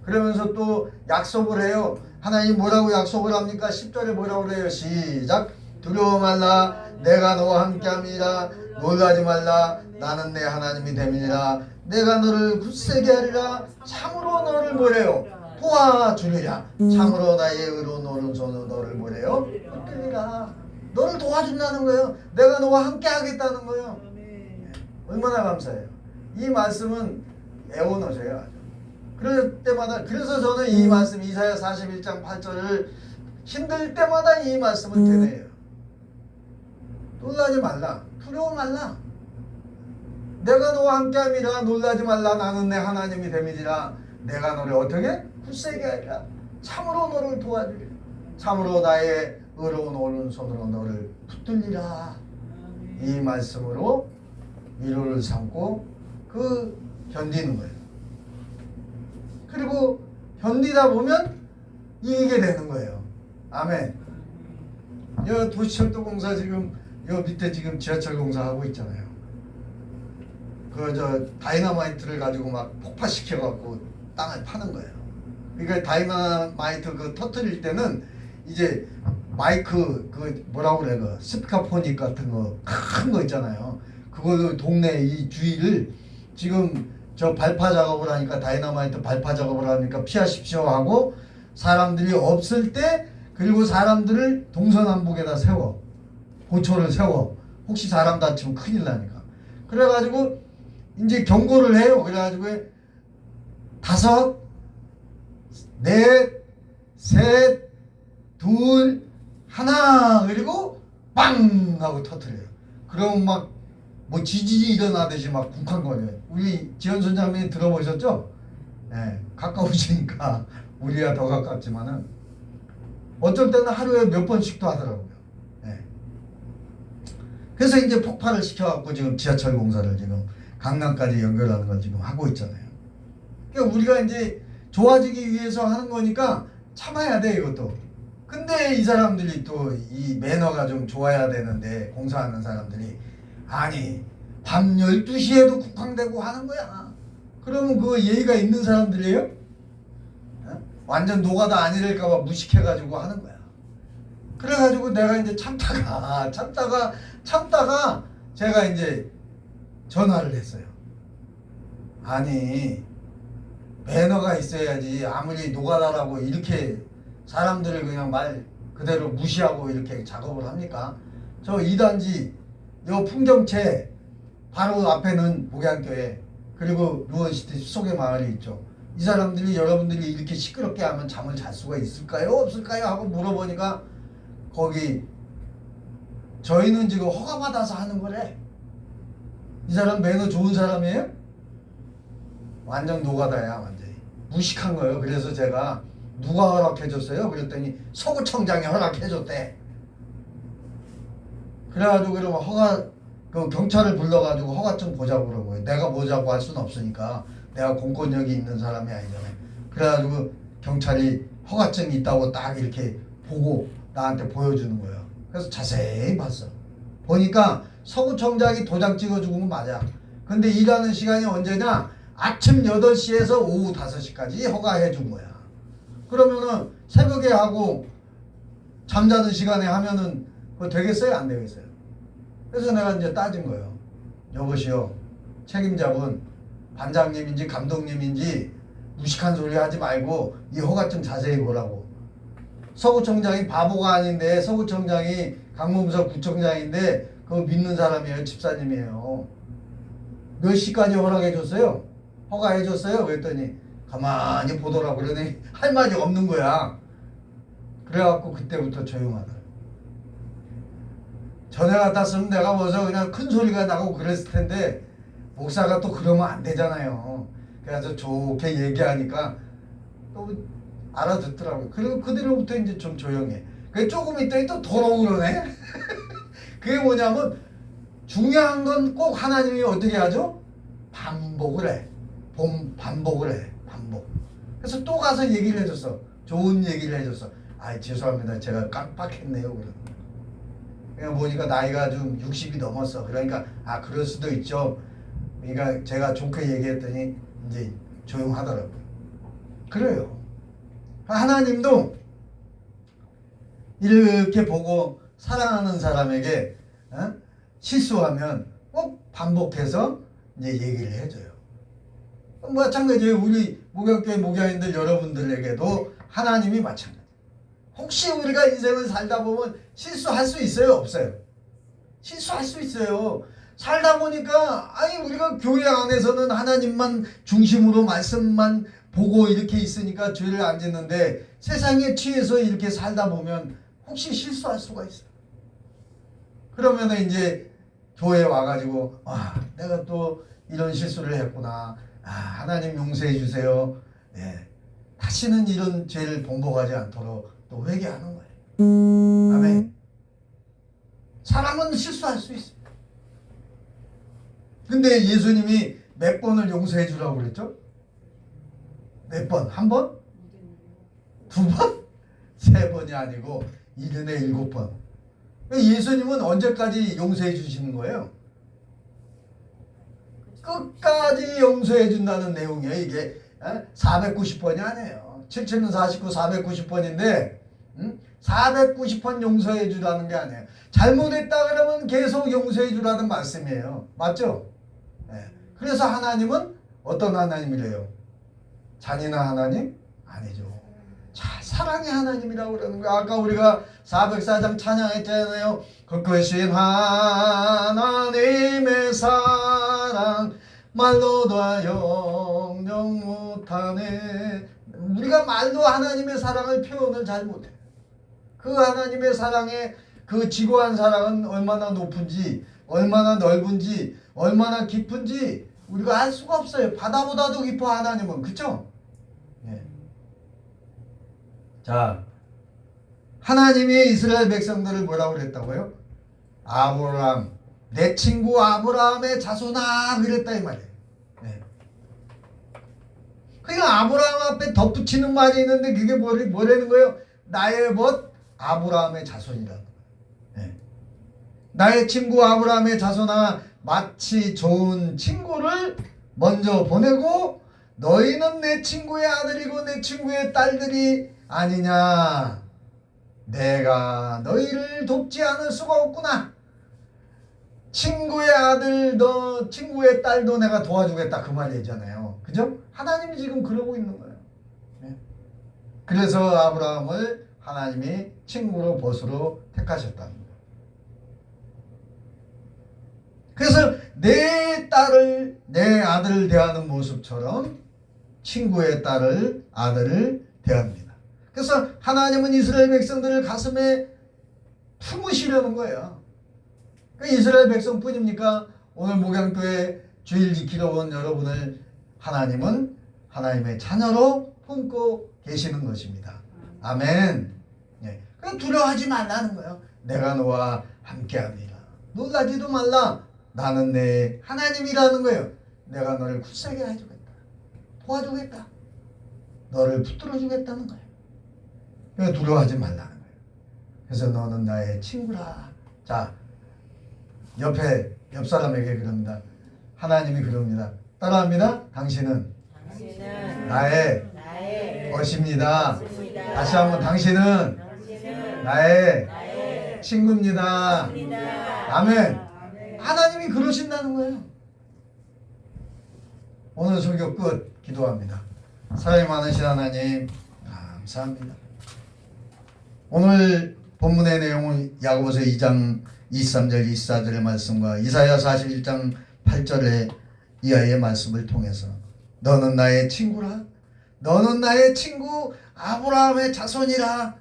그러면서 또 약속을 해요. 하나님 뭐라고 약속을 합니까? 10절에 뭐라고 그래요? 시작. 두려워 말라 내가 너와 함께함이라 놀라지 말라 나는 내 하나님이 됨이니라 내가 너를 굳세게 하리라 참으로 너를 뭐래요? 도와주리라. 참으로 나의 의로운 오른손으로 너를 뭐래요? 붙들리라. 너를 도와준다는 거예요. 내가 너와 함께 하겠다는 거예요. 얼마나 감사해요. 이 말씀은 애원하세요. 아주. 그럴 때마다 그래서 저는 이 말씀 이사야 41장 8절을 힘들 때마다 이 말씀을 되뇌요. 놀라지 말라. 두려워 말라. 내가 너와 함께함이라 놀라지 말라. 나는 내 하나님이 됨이니라. 내가 너를 어떻게? 굳세게 하리라. 참으로 너를 도와주리라. 참으로 나의 의로운 오른손으로 너를 붙들리라. 이 말씀으로 위로를 삼고 견디는 거예요. 그리고 견디다 보면 이기게 되는 거예요. 아멘. 여 도시철도 공사 지금 여 밑에 지금 지하철 공사하고 있잖아요. 다이너마이트를 가지고 막 폭파시켜 갖고 땅을 파는 거예요. 그러니까 다이너마이트 터뜨릴 때는 이제 마이크 뭐라고 그래 스피커포닉 같은 거 큰 거 있잖아요. 그걸로 동네 이 주위를 지금 저 발파 작업을 하니까 다이너마이트 발파 작업을 하니까 피하십시오 하고 사람들이 없을 때 그리고 사람들을 동서남북에다 세워 고초를 세워 혹시 사람 다치면 큰일 나니까 그래가지고 이제 경고를 해요. 그래가지고 5, 4, 3, 2, 1 그리고 빵 하고 터뜨려요. 그럼 막 뭐 지진이 일어나듯이 막 쿵쾅거려요. 우리 지연선 장면이 들어보셨죠? 네, 가까우시니까 우리야 더 가깝지만은 어쩔 때는 하루에 몇 번씩도 하더라고요. 네. 그래서 이제 폭발을 시켜갖고 지금 지하철 공사를 지금 강남까지 연결하는 걸 지금 하고 있잖아요. 그러니까 우리가 이제 좋아지기 위해서 하는 거니까 참아야 돼 이것도. 근데 이 사람들이 또 이 매너가 좀 좋아야 되는데 공사하는 사람들이 아니 밤 12시에도 쿵쾅대고 하는 거야. 그러면 그거 예의가 있는 사람들이에요? 어? 완전 노가다 아니랄까봐 무식해가지고 하는 거야. 그래가지고 내가 이제 참다가 제가 이제 전화를 했어요. 아니 매너가 있어야지 아무리 노가다라고 이렇게 사람들을 그냥 말 그대로 무시하고 이렇게 작업을 합니까? 저 2단지 요 풍경채 바로 앞에는 목양교회 그리고 루원시티 수속의 마을이 있죠. 이 사람들이 여러분들이 이렇게 시끄럽게 하면 잠을 잘 수가 있을까요? 없을까요? 하고 물어보니까 거기 저희는 지금 허가받아서 하는 거래. 이 사람 매너 좋은 사람이에요? 완전 노가다야 완전히. 무식한 거예요. 그래서 제가 누가 허락해줬어요? 그랬더니 서구청장이 허락해줬대. 그래가지고 그러면 경찰을 불러가지고 허가증 보자고 그러고요. 내가 보자고 할 수는 없으니까 내가 공권력이 있는 사람이 아니잖아요. 그래가지고 경찰이 허가증이 있다고 딱 이렇게 보고 나한테 보여주는 거예요. 그래서 자세히 봤어. 보니까 서구청장이 도장 찍어주고 맞아. 근데 일하는 시간이 언제냐? 아침 8시에서 오후 5시까지 허가해 준 거야. 그러면은 새벽에 하고 잠자는 시간에 하면은 그거 되겠어요? 안 되겠어요? 그래서 내가 이제 따진 거예요. 여보시오, 책임자분, 반장님인지 감독님인지 무식한 소리 하지 말고 이 허가증 자세히 보라고. 서구청장이 바보가 아닌데 서구청장이 강문서 구청장인데 그거 믿는 사람이에요. 집사님이에요. 몇 시까지 허락해 줬어요? 허가해 줬어요? 그랬더니 가만히 보더라고. 그러더니 할 말이 없는 거야. 그래갖고 그때부터 조용하더라고. 전에 같았으면 내가 벌써 그냥 큰 소리가 나고 그랬을 텐데 목사가 또 그러면 안 되잖아요. 그래서 좋게 얘기하니까 또 알아듣더라고요. 그리고 그대로부터 이제 좀 조용해. 그 조금 있더니 또 더러고 그러네. 그게 뭐냐면 중요한 건 꼭 하나님이 어떻게 하죠? 반복을 해. 반복을 해. 반복. 그래서 또 가서 얘기를 해줬어. 좋은 얘기를 해줬어. 아, 죄송합니다. 제가 깜빡했네요. 그러는 거야. 그냥 보니까 나이가 좀 60이 넘었어. 그러니까 아, 그럴 수도 있죠. 그러니까 제가 좋게 얘기했더니 이제 조용하더라고요. 그래요. 하나님도 이렇게 보고 사랑하는 사람에게 실수하면 꼭 반복해서 이제 얘기를 해줘요. 마찬가지예요. 우리 목양교회 목양인들 여러분들에게도 하나님이 마찬가지. 혹시 우리가 인생을 살다 보면 실수할 수 있어요? 없어요? 실수할 수 있어요. 살다 보니까 아니 우리가 교회 안에서는 하나님만 중심으로 말씀만 보고 이렇게 있으니까 죄를 안 짓는데 세상에 취해서 이렇게 살다 보면 혹시 실수할 수가 있어요. 그러면 이제 교회에 와가지고 아 내가 또 이런 실수를 했구나. 아 하나님 용서해 주세요. 네. 다시는 이런 죄를 반복하지 않도록 또 회개하는 거예요. 아멘. 사람은 실수할 수 있어요. 근데 예수님이 몇 번을 용서해 주라고 그랬죠? 몇 번? 한 번? 두 번? 세 번이 아니고 77번. 예수님은 언제까지 용서해 주시는 거예요? 끝까지 용서해 준다는 내용이에요. 이게 490번이 아니에요. 77은 49, 490번인데 490번 용서해 주라는 게 아니에요. 잘못했다 그러면 계속 용서해 주라는 말씀이에요. 맞죠? 네. 그래서 하나님은 어떤 하나님이래요? 잔인한 하나님? 아니죠. 자, 사랑의 하나님이라고 그러는 거예요. 아까 우리가 404장 찬양했잖아요. 그것이 하나님의 사랑 말로도 영영 못하네. 우리가 말로 하나님의 사랑을 표현을 잘 못해. 그 하나님의 사랑의 그 지고한 사랑은 얼마나 높은지, 얼마나 넓은지, 얼마나 깊은지 우리가 알 수가 없어요. 바다보다도 깊어 하나님은. 그쵸? 네. 자, 하나님이 이스라엘 백성들을 뭐라고 그랬다고요? 아브라함, 내 친구 아브라함의 자손아 그랬다 이 말이에요. 네. 그러니까 아브라함 앞에 덧붙이는 말이 있는데 그게 뭐라는 거예요? 나의 뭐 아브라함의 자손이라는 거예요. 네. 나의 친구 아브라함의 자손아 마치 좋은 친구를 먼저 보내고 너희는 내 친구의 아들이고 내 친구의 딸들이 아니냐. 내가 너희를 돕지 않을 수가 없구나. 친구의 아들 너 친구의 딸도 내가 도와주겠다 그 말이잖아요. 그죠? 하나님이 지금 그러고 있는 거예요. 네. 그래서 아브라함을 하나님이 친구로 벗으로 택하셨다는 거예요. 그래서 내 딸을 내 아들을 대하는 모습처럼 친구의 딸을 아들을 대합니다. 그래서 하나님은 이스라엘 백성들을 가슴에 품으시려는 거예요. 그 이스라엘 백성뿐입니까? 오늘 목양교회 주일 지키러 온 여러분을 하나님은 하나님의 자녀로 품고 계시는 것입니다. 아멘. 네. 두려워하지 말라는 거예요. 내가 너와 함께하리라. 놀라지도 말라. 나는 내 하나님이라는 거예요. 내가 너를 굳세게 해주겠다. 도와주겠다. 너를 붙들어주겠다는 거예요. 그러니까 두려워하지 말라는 거예요. 그래서 너는 나의 친구라. 자, 옆 사람에게 그럽니다. 하나님이 그럽니다. 따라합니다. 당신은 나의 것입니다. 다시 한번 당신은 나의 친구입니다. 아멘. 하나님이 그러신다는 거예요. 오늘 설교 끝 기도합니다. 사랑이 많으신 하나님 감사합니다. 오늘 본문의 내용은 야고보서 2장 23절 24절의 말씀과 이사야 41장 8절의 이하의 말씀을 통해서 너는 나의 친구라, 너는 나의 친구 아브라함의 자손이라,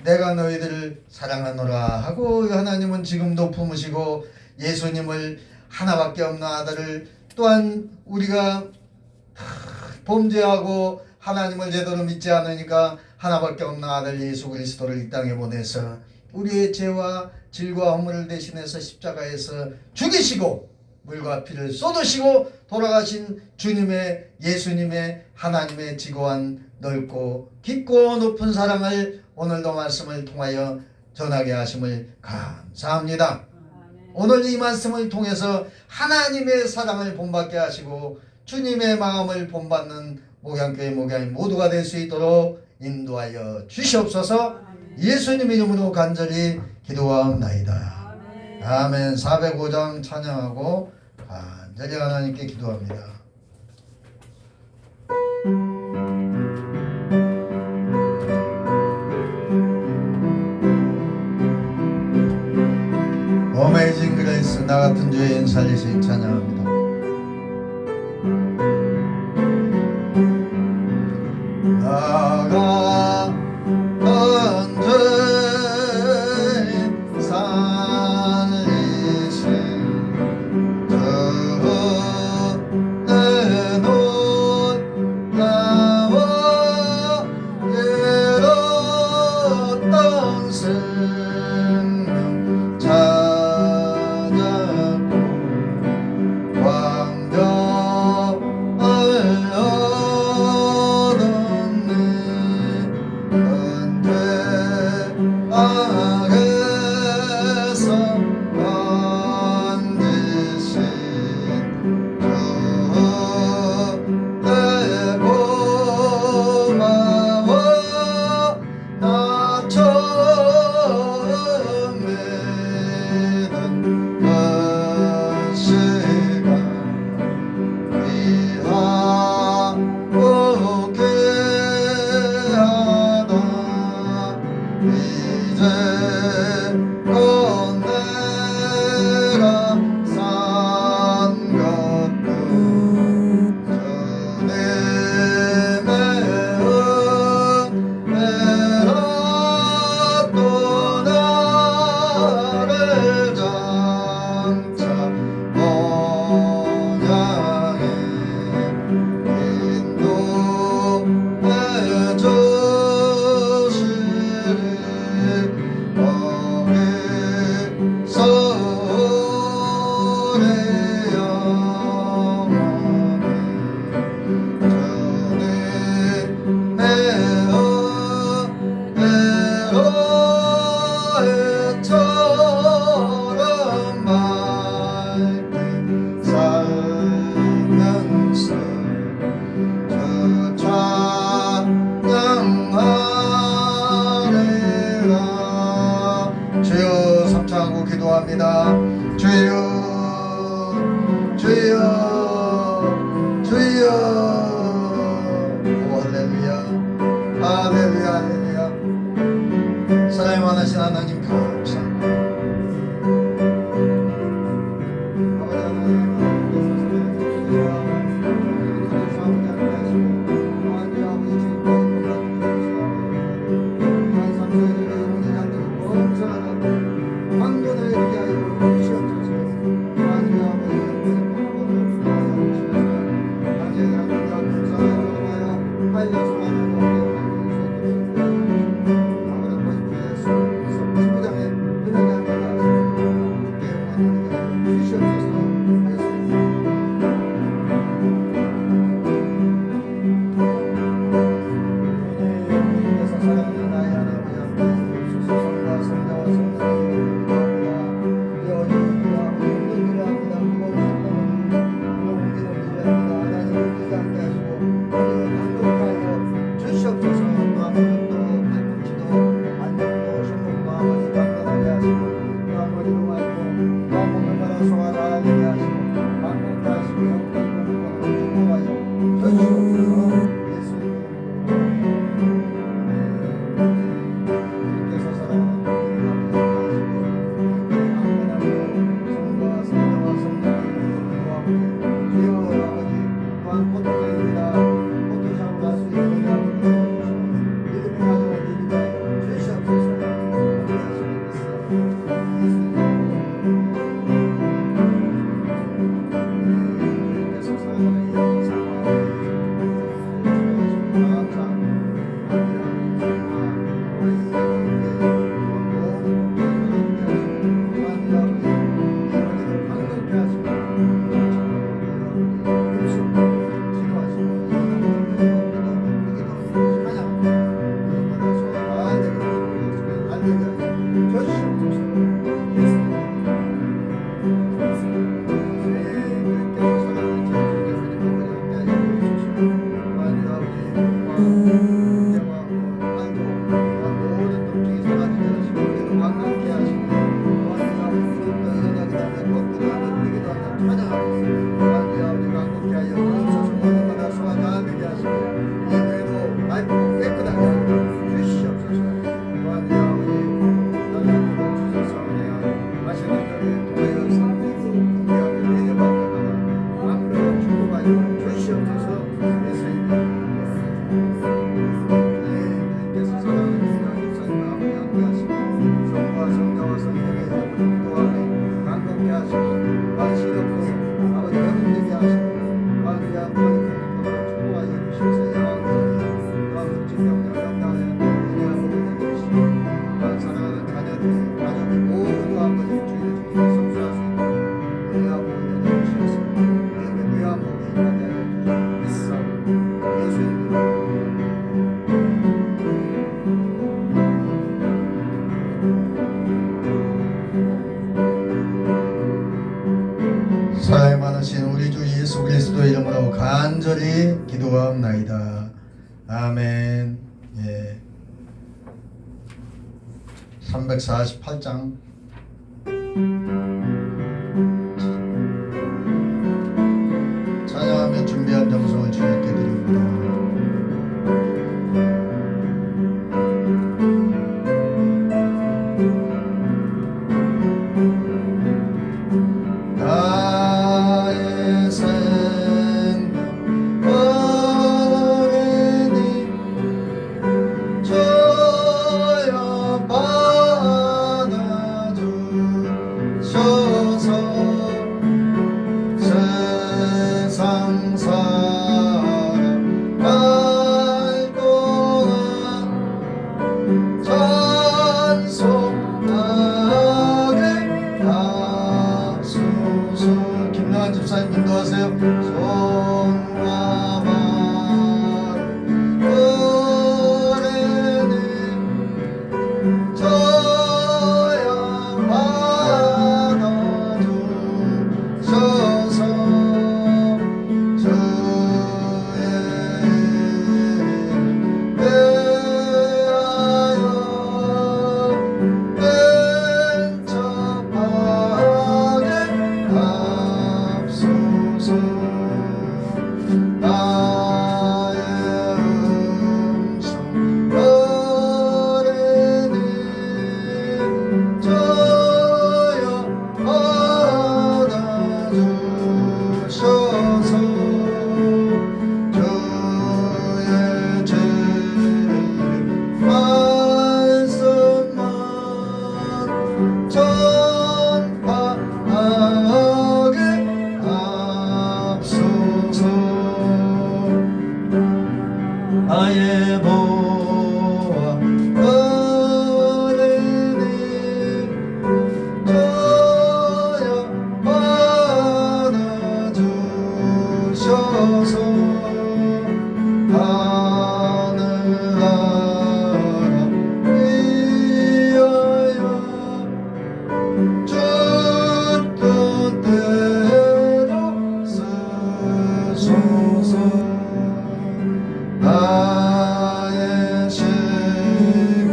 내가 너희들을 사랑하노라 하고 하나님은 지금도 품으시고 예수님을 하나밖에 없는 아들을 또한 우리가 범죄하고 하나님을 제대로 믿지 않으니까 하나밖에 없는 아들 예수 그리스도를 이 땅에 보내서 우리의 죄와 질과 허물을 대신해서 십자가에서 죽이시고 물과 피를 쏟으시고 돌아가신 주님의 예수님의 하나님의 지고한 넓고 깊고 높은 사랑을 오늘도 말씀을 통하여 전하게 하심을 감사합니다. 오늘 이 말씀을 통해서 하나님의 사랑을 본받게 하시고 주님의 마음을 본받는 목양교회 목양인 모두가 될 수 있도록 인도하여 주시옵소서. 예수님 이름으로 간절히 기도하옵나이다. 아멘. 405장 찬양하고 간절히 하나님께 기도합니다. 어메이징 그레이스 나 같은 죄인 살리신 찬양합니다. 나 같은 죄인 살리신 주 내 놀라워 잃었던 생명 찾았고 광명을 얻었네. 은퇴 악에서 건지신 주 내 고마워. 나 처음 믿은 그 시간 위하게 하다 이제껏 내가 산 것도 주님의 은혜라. 또 나를 장차 언양에 인도해 주시리. 거기서 우리 영원히 주님의 은혜로 해처럼 맑게 살면서 주 찬양하리라. 주여 삼창하고 기도합니다. 주여 주여 주여. 오 할렐루야 할렐루야 할렐루야. 사랑이 많으신 하나님 감사합니다. 아버지 하나님 기도하옵나이다. 아멘. 예. 348장 찬양하며 준비한 정성을 주님께 드립니다. 나의 생명 어린이 저여 받아주셔서 세상 살아갈 동안 찬송하게 하소서. 김나은 집사님 인도하세요. 손과 발을 어린이 저야 받아주셔서 주의 대하여 벤처하게 합소서. 나의 음성 어린이 저여 받아주셔서 주의 진리 말씀만 전파하게 합소서. 나의 보아 어린이 저여 받아주셔서 하늘나라 위하여 주 뜻대로 쓰소서. 나의 시간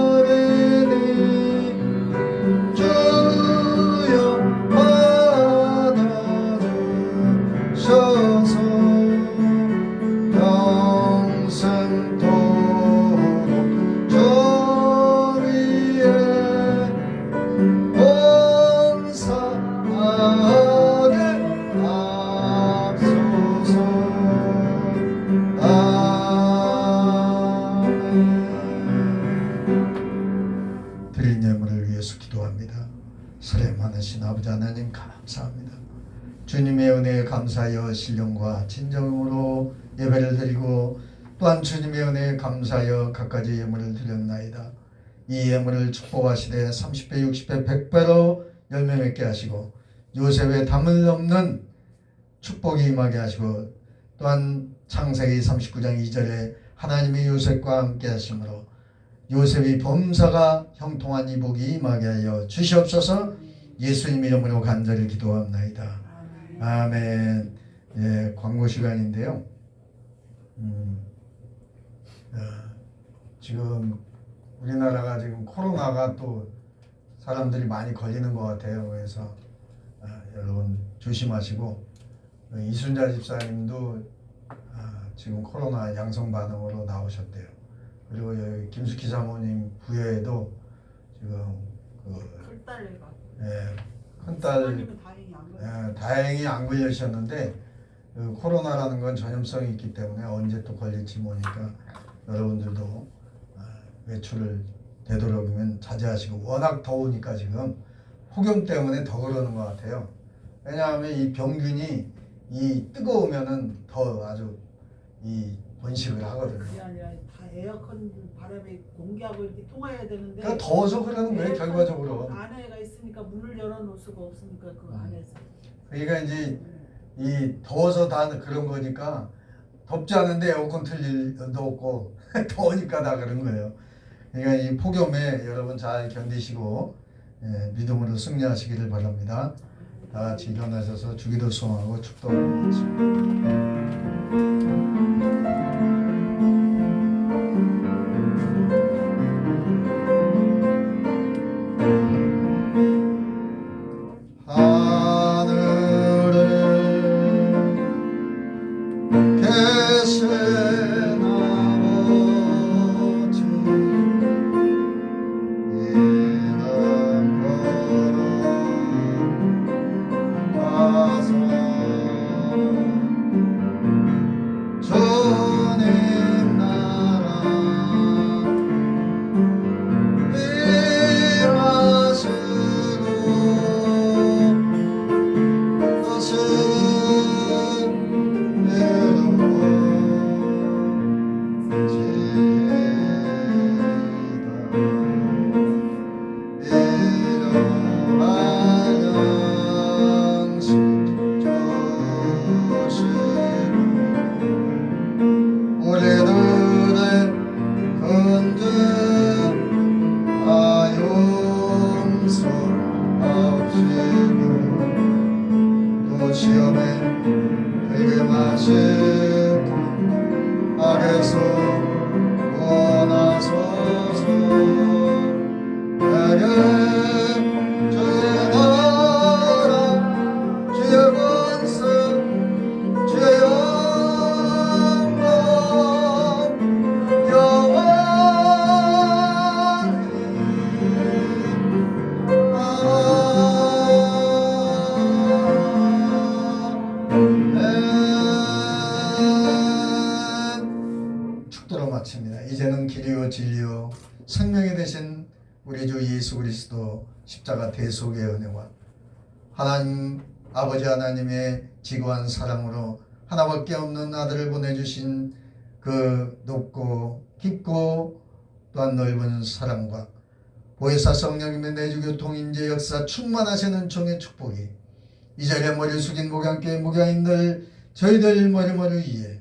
어린이 주여 받아주셔서 평생토록 저 위에 봉사하게 합소서. 아멘. 드린 예물을 위해서 기도합니다. 사랑 많으신 아버지 하나님 감사합니다. 주님의 은혜에 감사하여 신령과 진정으로 예배를 드리고 또한 주님의 은혜에 감사하여 갖가지 예물을 드렸나이다. 이 예물을 축복하시되 30배 60배 100배로 열매 맺게 하시고 요셉의 담을 넘는 축복이 임하게 하시고 또한 창세기 39장 2절에 하나님이 요셉과 함께 하심으로 요셉이 범사가 형통한 이 복이 임하게 하여 주시옵소서. 예수님 이름으로 간절히 기도합나이다. 아멘. 예, 광고 시간인데요. 지금 우리나라가 지금 코로나가 또 사람들이 많이 걸리는 것 같아요. 그래서 여러분 조심하시고 이순자 집사님도 지금 코로나 양성 반응으로 나오셨대요. 그리고 여기 김숙희 사모님 부여에도 지금 큰딸애가 큰딸 다행히 안 걸리셨는데 코로나라는 건 전염성이 있기 때문에 언제 또 걸릴지 모르니까 여러분들도 외출을 되도록이면 자제하시고 워낙 더우니까 지금 폭염 때문에 더 그러는 것 같아요. 왜냐하면 이 병균이 이 뜨거우면은 더 아주 이 번식을 하거든요. 그게 아니라 다 에어컨 바람에 공기하고 이렇게 통해야 되는데 그러니까 더워서 그러는 거예요, 에어컨 결과적으로. 안에가 있으니까 문을 열어놓을 수가 없으니까 그 안에서 그러니까 이제 이 더워서 다 그런 거니까 덥지 않은데 에어컨 틀 일도 없고 더우니까 다 그런 거예요. 그러니까 이 폭염에 여러분 잘 견디시고 믿음으로 승리하시기를 바랍니다. 다 같이 일어나셔서 주기도 수행하고 축도하고 있습니다. 하늘에 계신 아버지 이름 걸어가서 주님 나라 일하시고 뜻을 우리들의 근대 용서하시고 또 시험에 들게 마시고 악에서 구원하소서. 내게 주의 나라 주의 권세 주의 영광 아멘. 축도로 마칩니다. 이제는 길이요 진리요 생명이 되신 우리 주 예수 그리스도 십자가 대속의 은혜와 하나님 아버지 하나님의 지고한 사랑으로 하나밖에 없는 아들을 보내주신 그 높고 깊고 또한 넓은 사랑과 보혜사 성령님의 내주교 통인제 역사 충만하시는 종의 축복이 이 자리에 머리 숙인 목양교회 목양인들 저희들 머리머리 위에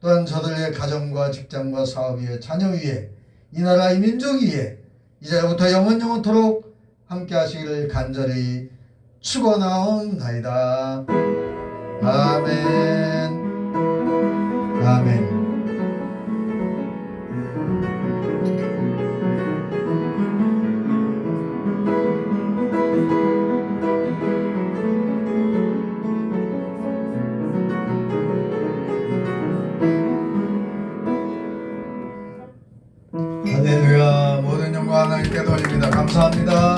또한 저들의 가정과 직장과 사업 위에 자녀 위에 이 나라 이 민족 위에 이제부터 영원토록 함께 하시기를 간절히 축원하옵나이다. 아멘. 아멘. 할렐루야. 모든 영광 하나님께 돌립니다. 감사합니다.